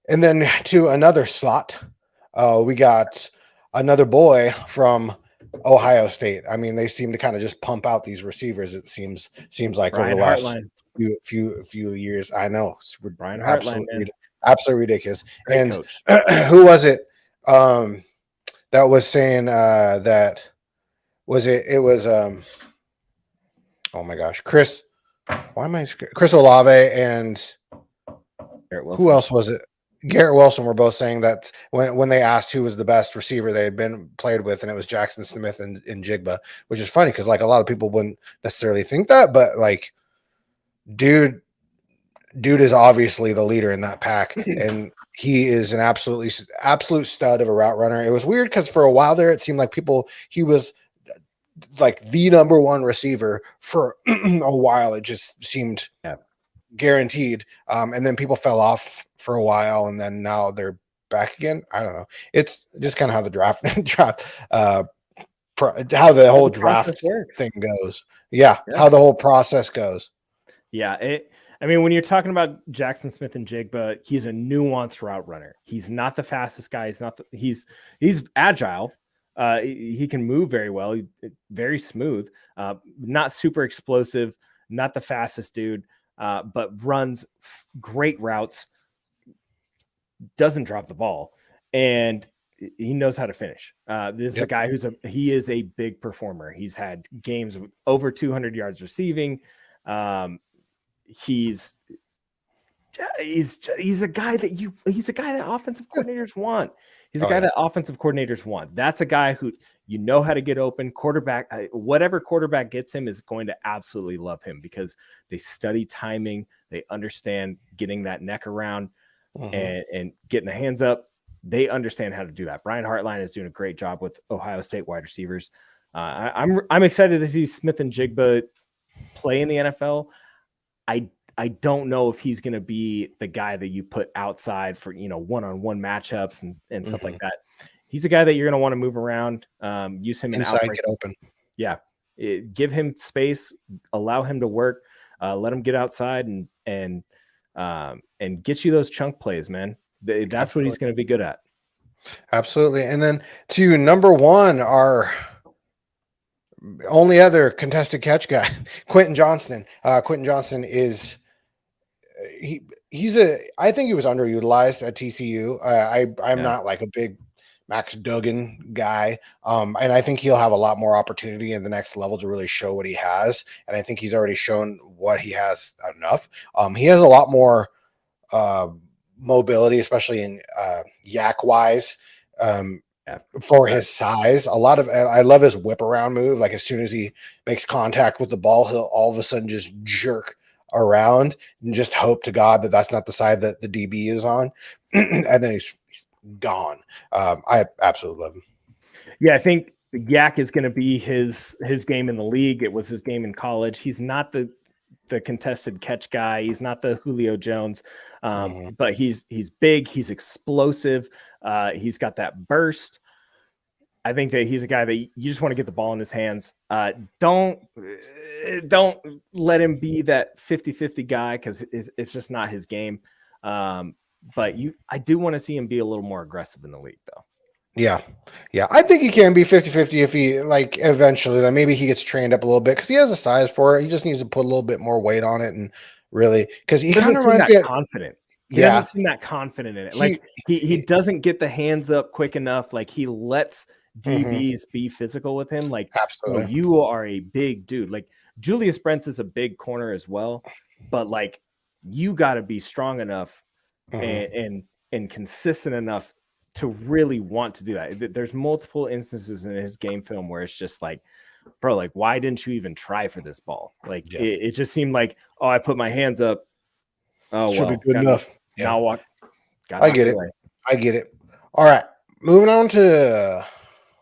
And then to another slot, we got another boy from Ohio State. I mean, they seem to kind of just pump out these receivers. It seems like over the Brian last Hartline. few years. I know it's Brian Hartline, man. absolutely ridiculous. Great And coach. who was it that was saying that was it? It was oh my gosh, Chris. Why am I Chris Olave and who else was it? Garrett Wilson were both saying that when they asked who was the best receiver they had been played with, and it was Jackson Smith and Jigba, which is funny because like a lot of people wouldn't necessarily think that, but like dude is obviously the leader in that pack, and he is an absolute stud of a route runner. It was weird because for a while there it seemed like he was like the number one receiver for a while. It just seemed guaranteed. And then people fell off for a while, and then now they're back again. I don't know. It's just kind of how the draft how the whole draft thing goes. Yeah, how the whole process goes. Yeah, I mean, when you're talking about Jackson Smith and Jigba, he's a nuanced route runner. He's not the fastest guy. He's agile. He can move very well. Very smooth. Not super explosive. Not the fastest dude. But runs great routes, doesn't drop the ball, and he knows how to finish. This is a guy he is a big performer. He's had games with over 200 yards receiving. He's a guy that offensive coordinators want. He's a guy that offensive coordinators want. That's a guy who you know how to get open. Quarterback, whatever quarterback gets him is going to absolutely love him because they study timing. They understand getting that neck around and getting the hands up. They understand how to do that. Brian Hartline is doing a great job with Ohio State wide receivers. I'm excited to see Smith and Jigba play in the NFL. I don't know if he's going to be the guy that you put outside for, one-on-one matchups and stuff like that. He's a guy that you're going to want to move around, use him inside, get open. Yeah. Give him space, allow him to work, let him get outside and get you those chunk plays, man. That's what he's going to be good at. Absolutely. And then to number one, our only other contested catch guy, Quentin Johnston. Quentin Johnston is I think he was underutilized at TCU. I'm not like a big Max Duggan guy. And I think he'll have a lot more opportunity in the next level to really show what he has. And I think he's already shown what he has enough. He has a lot more mobility, especially in yak wise. For his size, I love his whip around move. Like as soon as he makes contact with the ball, he'll all of a sudden just jerk around and just hope to God that that's not the side that the DB is on. And then he's gone. I absolutely love him. Yeah, I think yak is going to be his game in the league. It was his game in college. He's not the contested catch guy. He's not the Julio Jones, but he's big. He's explosive. He's got that burst. I think that he's a guy that you just want to get the ball in his hands. Don't let him be that 50-50 guy because it's just not his game. But I do want to see him be a little more aggressive in the league, though. Yeah. I think he can be 50-50 if he eventually, like maybe he gets trained up a little bit because he has a size for it. He just needs to put a little bit more weight on it and really because he kind of reminds me confident. He doesn't seem that confident in it. He doesn't get the hands up quick enough. Like he lets DBs be physical with him. Like absolutely, you are a big dude. Like Julius Brents is a big corner as well, but like you got to be strong enough and consistent enough to really want to do that. There's multiple instances in his game film where it's just like, bro, like why didn't you even try for this ball? Like it just seemed like, oh, I put my hands up. Oh, should be good enough. Now walk. I get it. All right, moving on to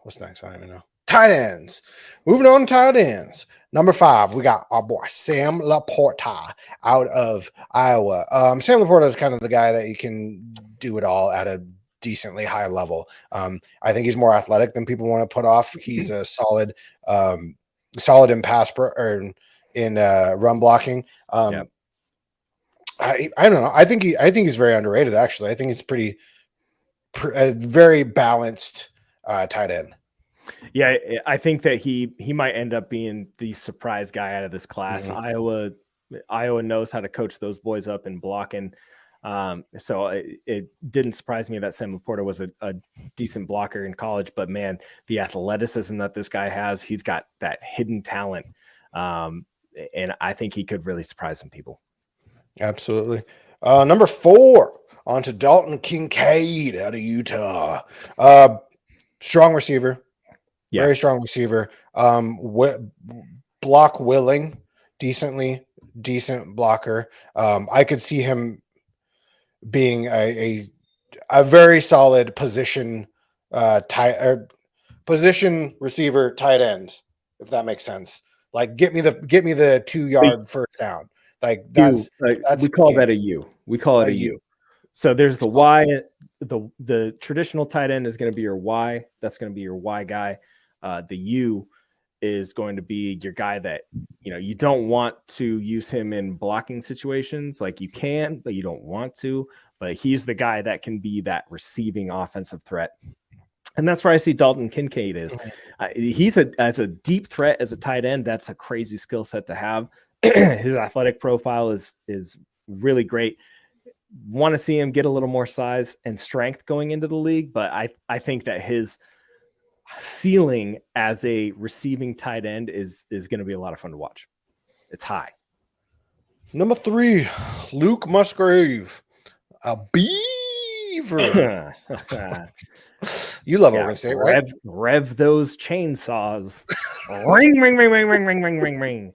what's next? I don't even know. Tight ends. Moving on to tight ends. Number 5, we got our boy Sam Laporta out of Iowa. Sam Laporta is kind of the guy that you can do it all at a decently high level. I think he's more athletic than people want to put off. He's a solid in pass or in run blocking. I don't know. I think he's very underrated. Actually, I think he's a very balanced tight end. Yeah, I think that he might end up being the surprise guy out of this class. Mhm. Iowa knows how to coach those boys up in blocking. So it didn't surprise me that Sam Laporta was a decent blocker in college, but man, the athleticism that this guy has, he's got that hidden talent. And I think he could really surprise some people. Absolutely. Number 4, on to Dalton Kincaid out of Utah. Strong receiver. Yeah. Very strong receiver. Block willing, decent blocker. I could see him being a very solid position position receiver tight end, if that makes sense. Like get me the 2-yard first down. Like that's we call that a U. We call it a U. So there's the Y. The traditional tight end is going to be your Y. That's going to be your Y guy. The U is going to be your guy that, you don't want to use him in blocking situations. Like you can, but you don't want to. But he's the guy that can be that receiving offensive threat. And that's where I see Dalton Kincaid is. He's as a deep threat as a tight end. That's a crazy skill set to have. His athletic profile is really great. Want to see him get a little more size and strength going into the league, but I think that his ceiling as a receiving tight end is going to be a lot of fun to watch. It's high. Number 3, Luke Musgrave, a Beaver. You love Oregon State, right? Rev those chainsaws. Ring, ring, ring, ring, ring, ring, ring, ring, ring.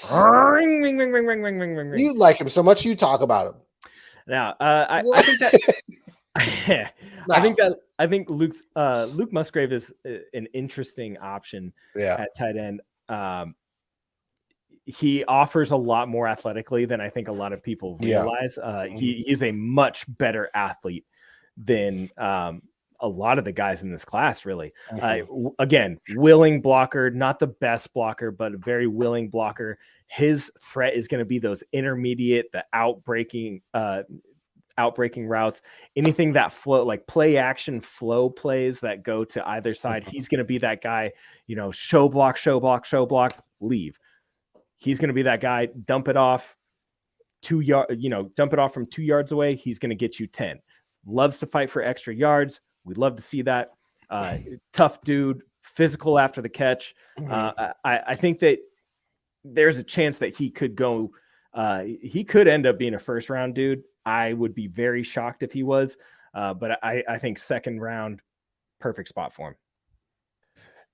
Ring, ring, ring, ring, ring, ring, ring, ring. You like him so much, you talk about him. Now, I think that I think Luke Musgrave is an interesting option at tight end. He offers a lot more athletically than I think a lot of people realize. He's a much better athlete than a lot of the guys in this class, really. Again, willing blocker, not the best blocker, but a very willing blocker. His threat is going to be those intermediate, the outbreaking routes, anything that flow, like play action flow plays that go to either side. He's going to be that guy, show block, leave. He's going to be that guy, dump it off 2 yards, dump it off from 2 yards away. He's going to get you 10. Loves to fight for extra yards. We'd love to see that. Tough dude, physical after the catch. I think that there's a chance that he could go. He could end up being a first round dude. I would be very shocked if he was. But I think second round, perfect spot for him.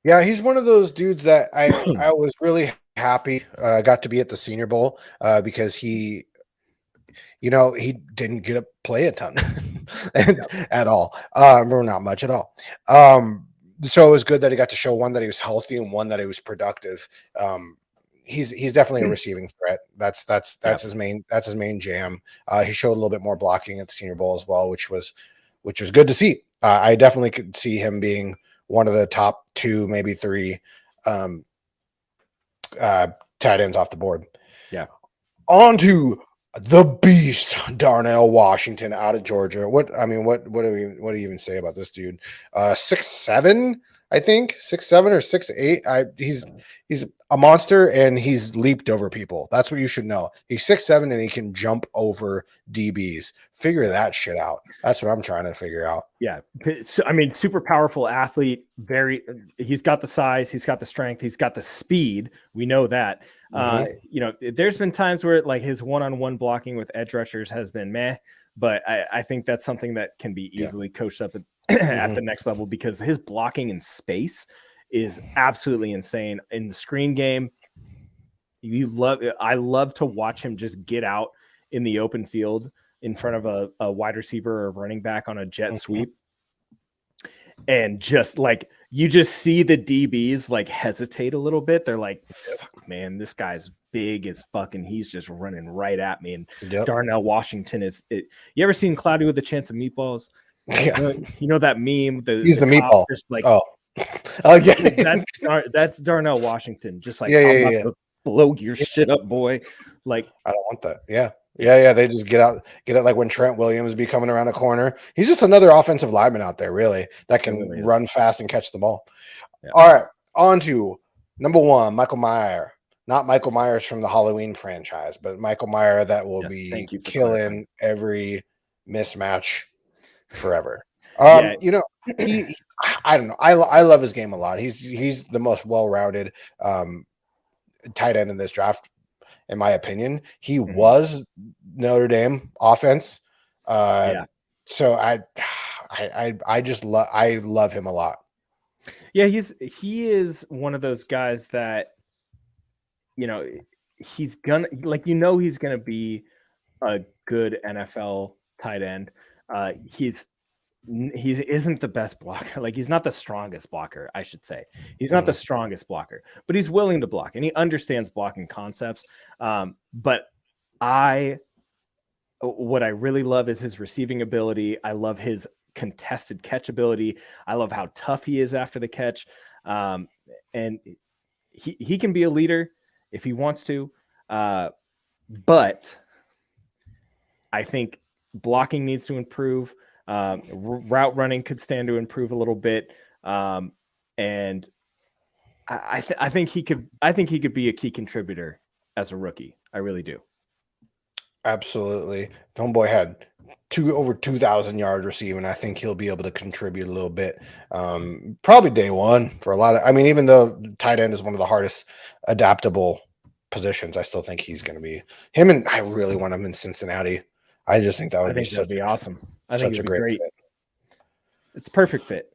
Yeah, he's one of those dudes that I was really happy got to be at the Senior Bowl because he didn't get to play a ton at all. Or not much at all. So it was good that he got to show one that he was healthy and one that he was productive. He's definitely a receiving threat. That's his main jam. He showed a little bit more blocking at the Senior Bowl as well, which was good to see. I definitely could see him being one of the top 2, maybe 3 tight ends off the board. Yeah. On to the beast, Darnell Washington out of Georgia. What do you even say about this dude? 6'7", I think 6'7" or 6'8". He's a monster and he's leaped over people. That's what you should know. He's 6'7" and he can jump over DBs. Figure that shit out. That's what I'm trying to figure out. Yeah. So, super powerful athlete. He's got the size, he's got the strength, he's got the speed. We know that. There's been times where like his one-on-one blocking with edge rushers has been meh, but I think that's something that can be easily coached up at the next level because his blocking in space is absolutely insane. In the screen game, I love to watch him just get out in the open field in front of a wide receiver or running back on a jet sweep. And just like, you just see the DBs like hesitate a little bit. They're like, fuck, man, this guy's big as fucking, he's just running right at me. And Darnell Washington you ever seen Cloudy with a Chance of Meatballs? Yeah. You know that meme? He's the meatball. Just like, yeah. That's Darnell Washington. Just like, yeah. Blow your shit up, boy. Like, I don't want that. Yeah. Yeah. They just get it like when Trent Williams be coming around a corner. He's just another offensive lineman out there, really, that can really is. run fast and catch the ball. Yeah. All right, on to number 1, Michael Myers. Not Michael Myers from the Halloween franchise, but Michael Myers that will be killing every mismatch forever. Yeah. You know, I don't know. I love his game a lot. He's the most well-rounded tight end in this draft, in my opinion. He was Notre Dame offense. So I just love him a lot. Yeah, he is one of those guys that, he's gonna he's gonna be a good NFL tight end. He isn't the best blocker. Like, he's not the strongest blocker, I should say. He's not the strongest blocker, but he's willing to block and he understands blocking concepts. But what I really love is his receiving ability. I love his contested catch ability. I love how tough he is after the catch. And he can be a leader if he wants to. But I think blocking needs to improve. Route running could stand to improve a little bit. And I think he could be a key contributor as a rookie. I really do. Absolutely. Homeboy had over 2,000 yards receiving. I think he'll be able to contribute a little bit. Probably day one for a lot of, even though tight end is one of the hardest adaptable positions, I still think he's going to be him. And I really want him in Cincinnati. I just think that would be awesome. I think such it'd be a great fit. It's a perfect fit.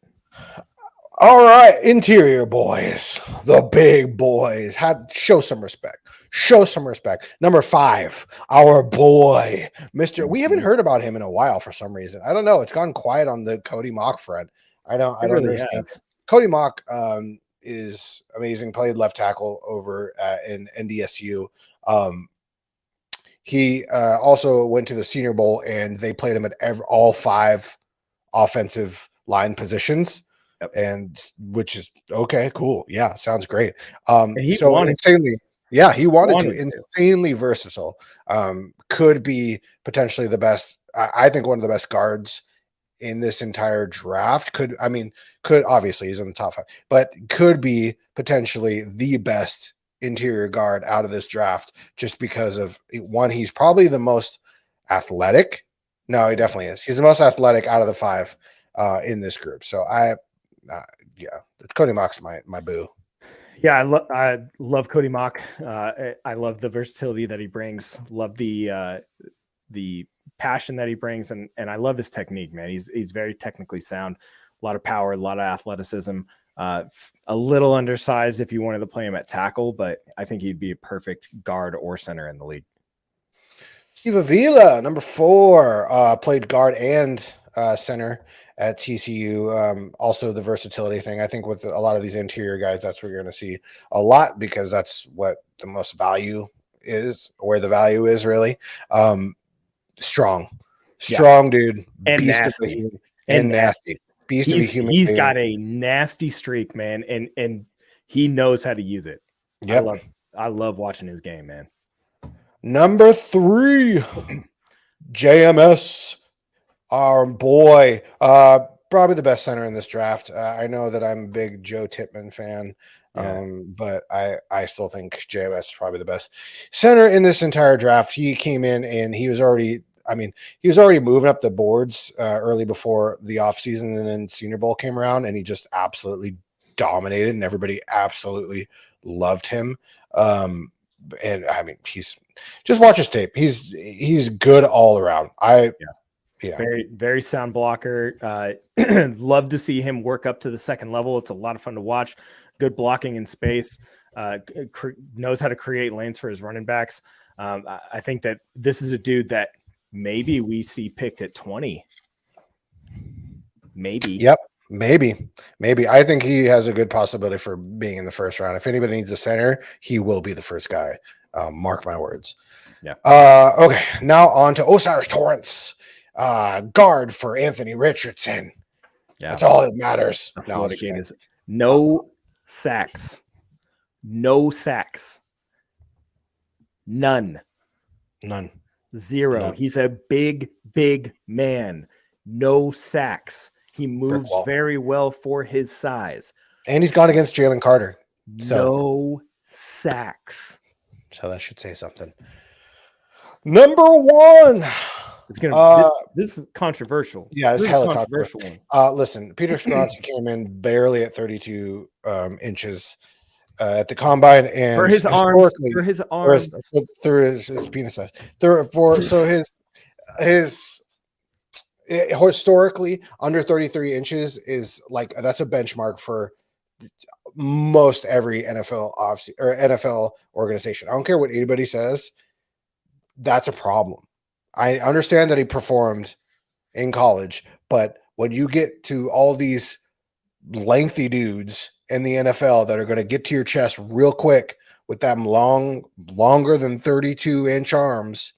All right, interior boys, the big boys, show some respect. Show some respect. Number 5, our boy, Mr. We haven't heard about him in a while for some reason. I don't know. It's gone quiet on the Cody Mock front. I don't understand. Cody Mock is amazing. Played left tackle over in NDSU. He also went to the Senior Bowl, and they played him at all 5 offensive line positions. And which is okay, cool. Yeah, sounds great. He wanted to. Insanely versatile. Could be potentially the best. I think one of the best guards in this entire draft. Could obviously he's in the top 5, but could be potentially the best interior guard out of this draft, just because of one, he's probably the most athletic. No, he definitely is. He's the most athletic out of the 5 in this group. So Cody Mock's my boo. Yeah, I love Cody Mock. I love the versatility that he brings. Love the passion that he brings, and I love his technique, man. He's very technically sound. A lot of power, a lot of athleticism. A little undersized if you wanted to play him at tackle, but I think he'd be a perfect guard or center in the league. Steve Avila, number 4, played guard and center at TCU. Also the versatility thing. I think with a lot of these interior guys, that's what you're going to see a lot, because that's what the most value is, where the value is really. Strong, dude. And beast nasty. And nasty. Beast of a human He's being. got a nasty streak, man, and he knows how to use it. Yep. I love watching his game, man. Number 3, JMS, our boy. Probably the best center in this draft. I know that I'm a big Joe Tippmann fan, but I still think JMS is probably the best center in this entire draft. He came in and he was already moving up the boards early before the offseason, and then Senior Bowl came around and he just absolutely dominated, and everybody absolutely loved him. And he's just watch his tape. He's good all around. Very, very sound blocker. Love to see him work up to the second level. It's a lot of fun to watch. Good blocking in space. Knows how to create lanes for his running backs. I think that this is a dude that maybe we see picked at 20. Maybe. Yep. Maybe. I think he has a good possibility for being in the first round. If anybody needs a center, he will be the first guy. Mark my words. Yeah. Okay. Now on to Osiris Torrance, guard for Anthony Richardson. Yeah. That's all that matters. No sacks. No sacks. None. Zero. No. He's a big man. No sacks. He moves wall. very well for his size. And he's gone against Jalen Carter. No sacks. So that should say something. Number one. It's gonna. This is controversial. Yeah, it's this hella is a controversial one. Listen, Peter Skoronski came in barely at 32 inches at the combine, and For his arms, through his penis size. Historically, under 33 inches is like that's a benchmark for most every NFL or NFL organization. I don't care what anybody says. That's a problem. I understand that he performed in college, but when you get to all these lengthy dudes in the NFL that are going to get to your chest real quick with them longer than 32-inch arms,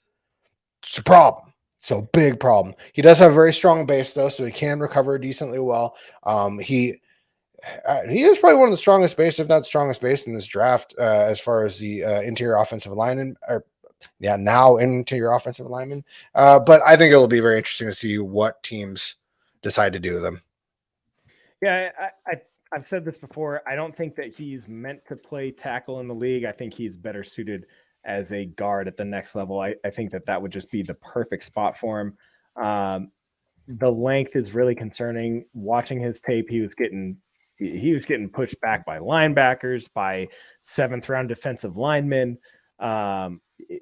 it's a problem. So big problem. He does have a very strong base though, so he can recover decently well. He is probably one of the strongest base, if not the strongest base in this draft, as far as the interior offensive lineman, now interior offensive lineman. But I think it'll be very interesting to see what teams decide to do with him. Yeah, I've said this before. I don't think that he's meant to play tackle in the league. I think he's better suited as a guard at the next level. I think that would just be the perfect spot for him. The length is really concerning. Watching his tape, he was getting pushed back by linebackers, by 7th round defensive linemen.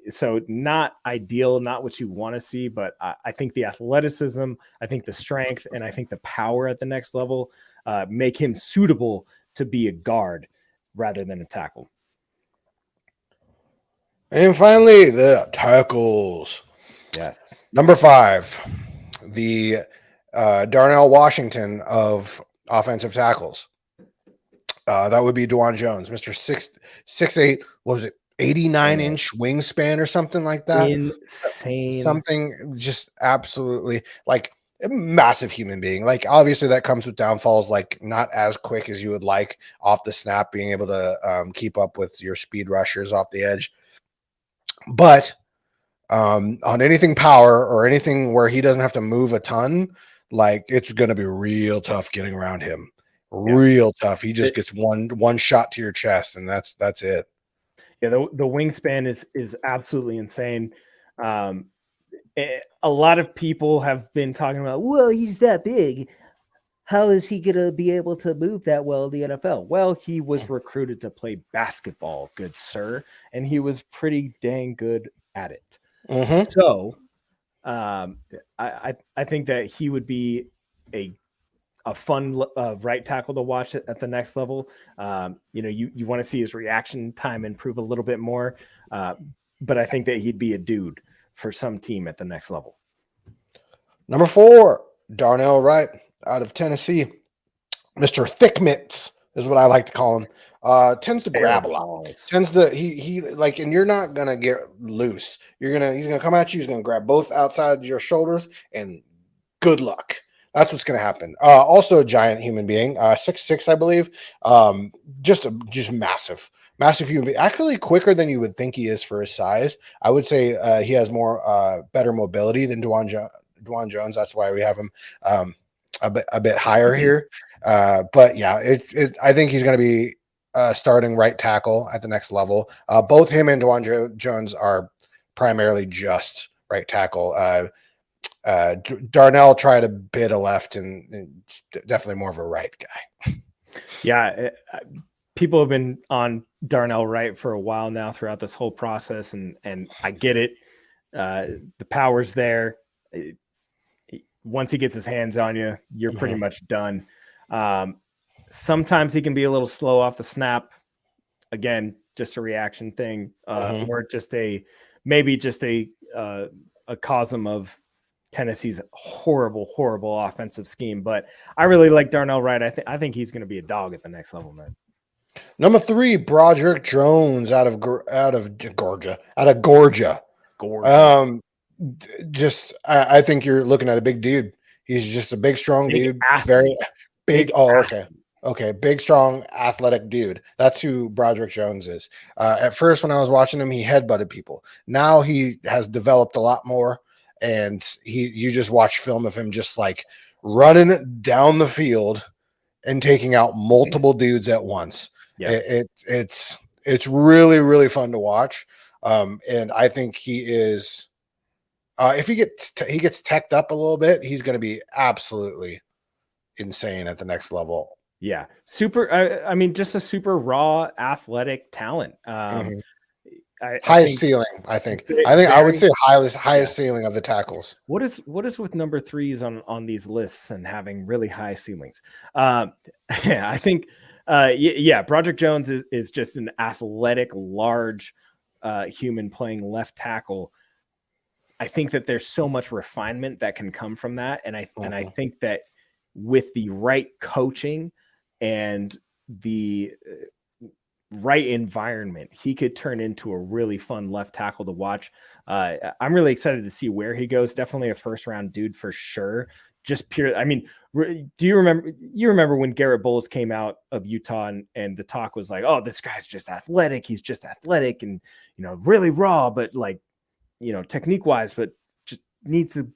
So not ideal, not what you want to see, but I think the athleticism, I think the strength, and I think the power at the next level make him suitable to be a guard rather than a tackle. And finally, the tackles. Yes. Number 5, the Darnell Washington of offensive tackles. That would be Dwan Jones, Mr. 6'8", what was it, 89-inch wingspan or something like that? Insane. Something just absolutely like a massive human being. Like obviously that comes with downfalls, like not as quick as you would like off the snap, being able to keep up with your speed rushers off the edge. But on anything power or anything where he doesn't have to move a ton, like it's going to be real tough getting around him. Real tough. He just gets one shot to your chest, and that's it. Yeah, the wingspan is absolutely insane. A lot of people have been talking about, well, he's that big. How is he going to be able to move that well in the NFL? Well, he was recruited to play basketball, good sir, and he was pretty dang good at it. Mm-hmm. So I think that he would be a fun right tackle to watch at the next level. You want to see his reaction time improve a little bit more, but I think that he'd be a dude for some team at the next level. Number 4, Darnell Wright out of Tennessee. Mr. Thick Mitts is what I like to call him. Tends to grab a lot. He like, and you're not gonna get loose. He's gonna come at you. He's gonna grab both outside your shoulders, and good luck. That's what's going to happen. Also a giant human being, 6'6", I believe. Just massive human being. Actually quicker than you would think he is for his size. I would say he has more better mobility than Dwan Jones. That's why we have him a bit higher here. But yeah, I think he's going to be starting right tackle at the next level. Both him and Dwan Jones are primarily just right tackle. Darnell tried a bit of left and definitely more of a right guy. Yeah, people have been on Darnell Wright for a while now throughout this whole process, and I get it. The power's there. Once he gets his hands on you, you're pretty much done. Sometimes he can be a little slow off the snap. Again, just a reaction thing, or just a cosm of Tennessee's horrible offensive scheme. But I really like Darnell Wright. I think he's going to be a dog at the next level, man. Number 3, Broderick Jones out of Georgia. I think you're looking at a big dude. He's just a big, strong dude. Athlete. Very big. Oh, okay. Okay, big, strong, athletic dude. That's who Broderick Jones is. At first, when I was watching him, he headbutted people. Now he has developed a lot more, and you just watch film of him just like running down the field and taking out multiple dudes at once. Yeah. It's really, really fun to watch. And I think he is. If he gets teched up a little bit, he's going to be absolutely insane at the next level. Yeah, super. I mean, just a super raw athletic talent. Mhm. I Highest think ceiling, I think. ve- I would very. say highest Yeah. ceiling of the tackles. What is with number threes on these lists and having really high ceilings? Yeah, I think. Yeah, Broderick Jones is just an athletic, large human playing left tackle. I think that there's so much refinement that can come from that, and I think that with the right coaching and the right environment, he could turn into a really fun left tackle to watch. I'm really excited to see where he goes. Definitely a first round dude for sure. Just pure. I mean, do you remember? You remember when Garrett Bowles came out of Utah and the talk was like, "Oh, this guy's just athletic. He's just athletic, and really raw, but like, technique wise, but just needs to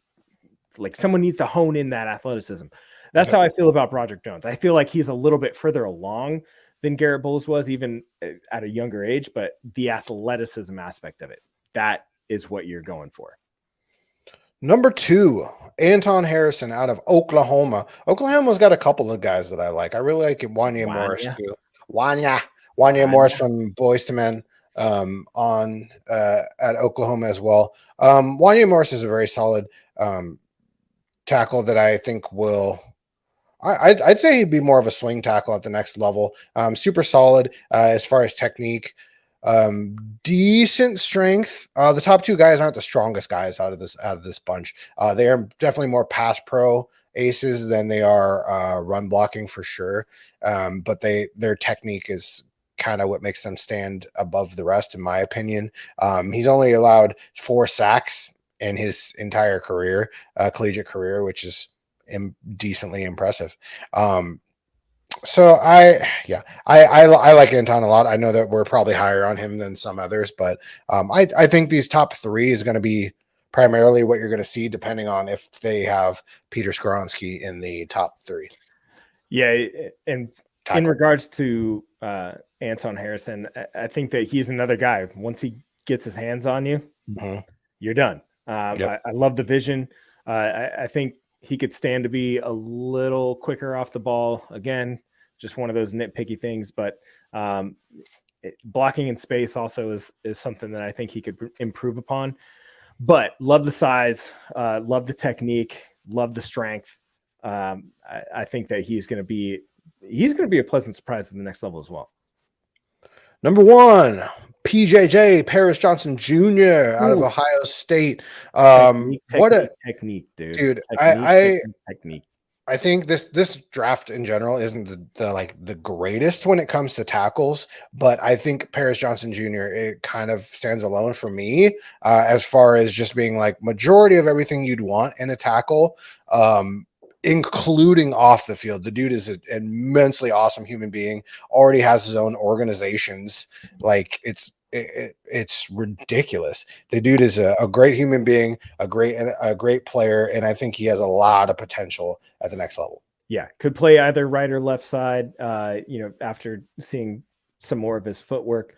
someone needs to hone in that athleticism." That's how I feel about Broderick Jones. I feel like he's a little bit further along than Garrett Bowles was, even at a younger age, but the athleticism aspect of it, that is what you're going for. Number 2, Anton Harrison out of Oklahoma. Oklahoma's got a couple of guys that I like. I really like Wanya Morris too. Wanya Morris from Boys to Men on at Oklahoma as well. Wanya Morris is a very solid tackle that I think will. I'd say he'd be more of a swing tackle at the next level. Super solid as far as technique. Decent strength. The top 2 guys aren't the strongest guys out of this bunch. They are definitely more pass pro aces than they are run blocking for sure. But their technique is kind of what makes them stand above the rest, in my opinion. He's only allowed 4 sacks in his entire career, collegiate career, which is decently impressive. So I like Anton a lot. I know that we're probably higher on him than some others, but I think these top 3 is going to be primarily what you're going to see, depending on if they have Peter Skoronski in the top 3. Yeah, and in regards to Anton Harrison, I think that he's another guy. Once he gets his hands on you, you're done. I love the vision. I think he could stand to be a little quicker off the ball. Again, just one of those nitpicky things, but blocking in space also is something that I think he could improve upon. But love the size, love the technique, love the strength. I think that he's going to be a pleasant surprise at the next level as well. Number 1, PJJ, Paris Johnson Jr. out of Ohio State. What a technique, dude! Dude, technique. I think this draft in general isn't the greatest when it comes to tackles, but I think Paris Johnson Jr. it kind of stands alone for me as far as just being like majority of everything you'd want in a tackle. Including off the field. The dude is an immensely awesome human being, already has his own organizations. Like it's ridiculous. The dude is a great human being, a great player, and I think he has a lot of potential at the next level. Yeah, could play either right or left side, after seeing some more of his footwork.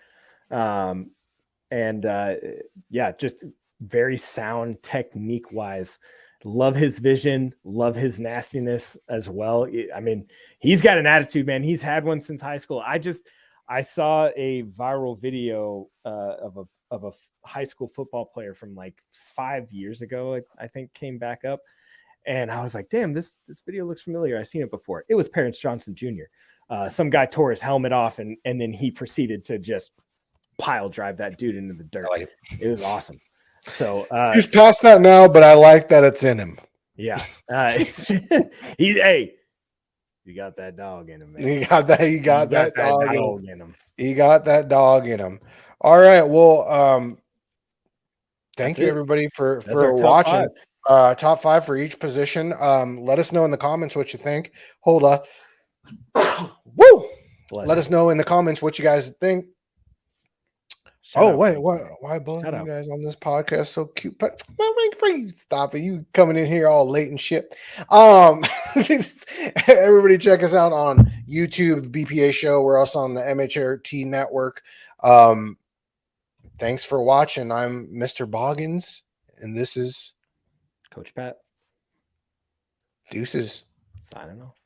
Just very sound technique wise. Love his vision, love his nastiness as well. I mean, he's got an attitude, man. He's had one since high school. I saw a viral video of a high school football player from like 5 years ago, I think, came back up. And I was like, damn, this video looks familiar. I've seen it before. It was Paris Johnson Jr. Some guy tore his helmet off and then he proceeded to just pile drive that dude into the dirt. It was awesome. So he's past that now, but I like that it's in him. Yeah. You got that dog in him, man. He got that dog in him. He got that dog in him. All right. Well, thank you everybody for watching. Top 5 for each position. Let us know in the comments what you think. Hold up. Woo! Bless Let you. us know in the comments what you guys think. Shout Oh out wait, Frankie. why both Shout of you out. guys on this podcast so cute? But stop it! You coming in here all late and shit. Everybody check us out on YouTube, the BPA Show. We're also on the MHRT network. Thanks for watching. I'm Mr. Boggins, and this is Coach Pat Deuces. signing off.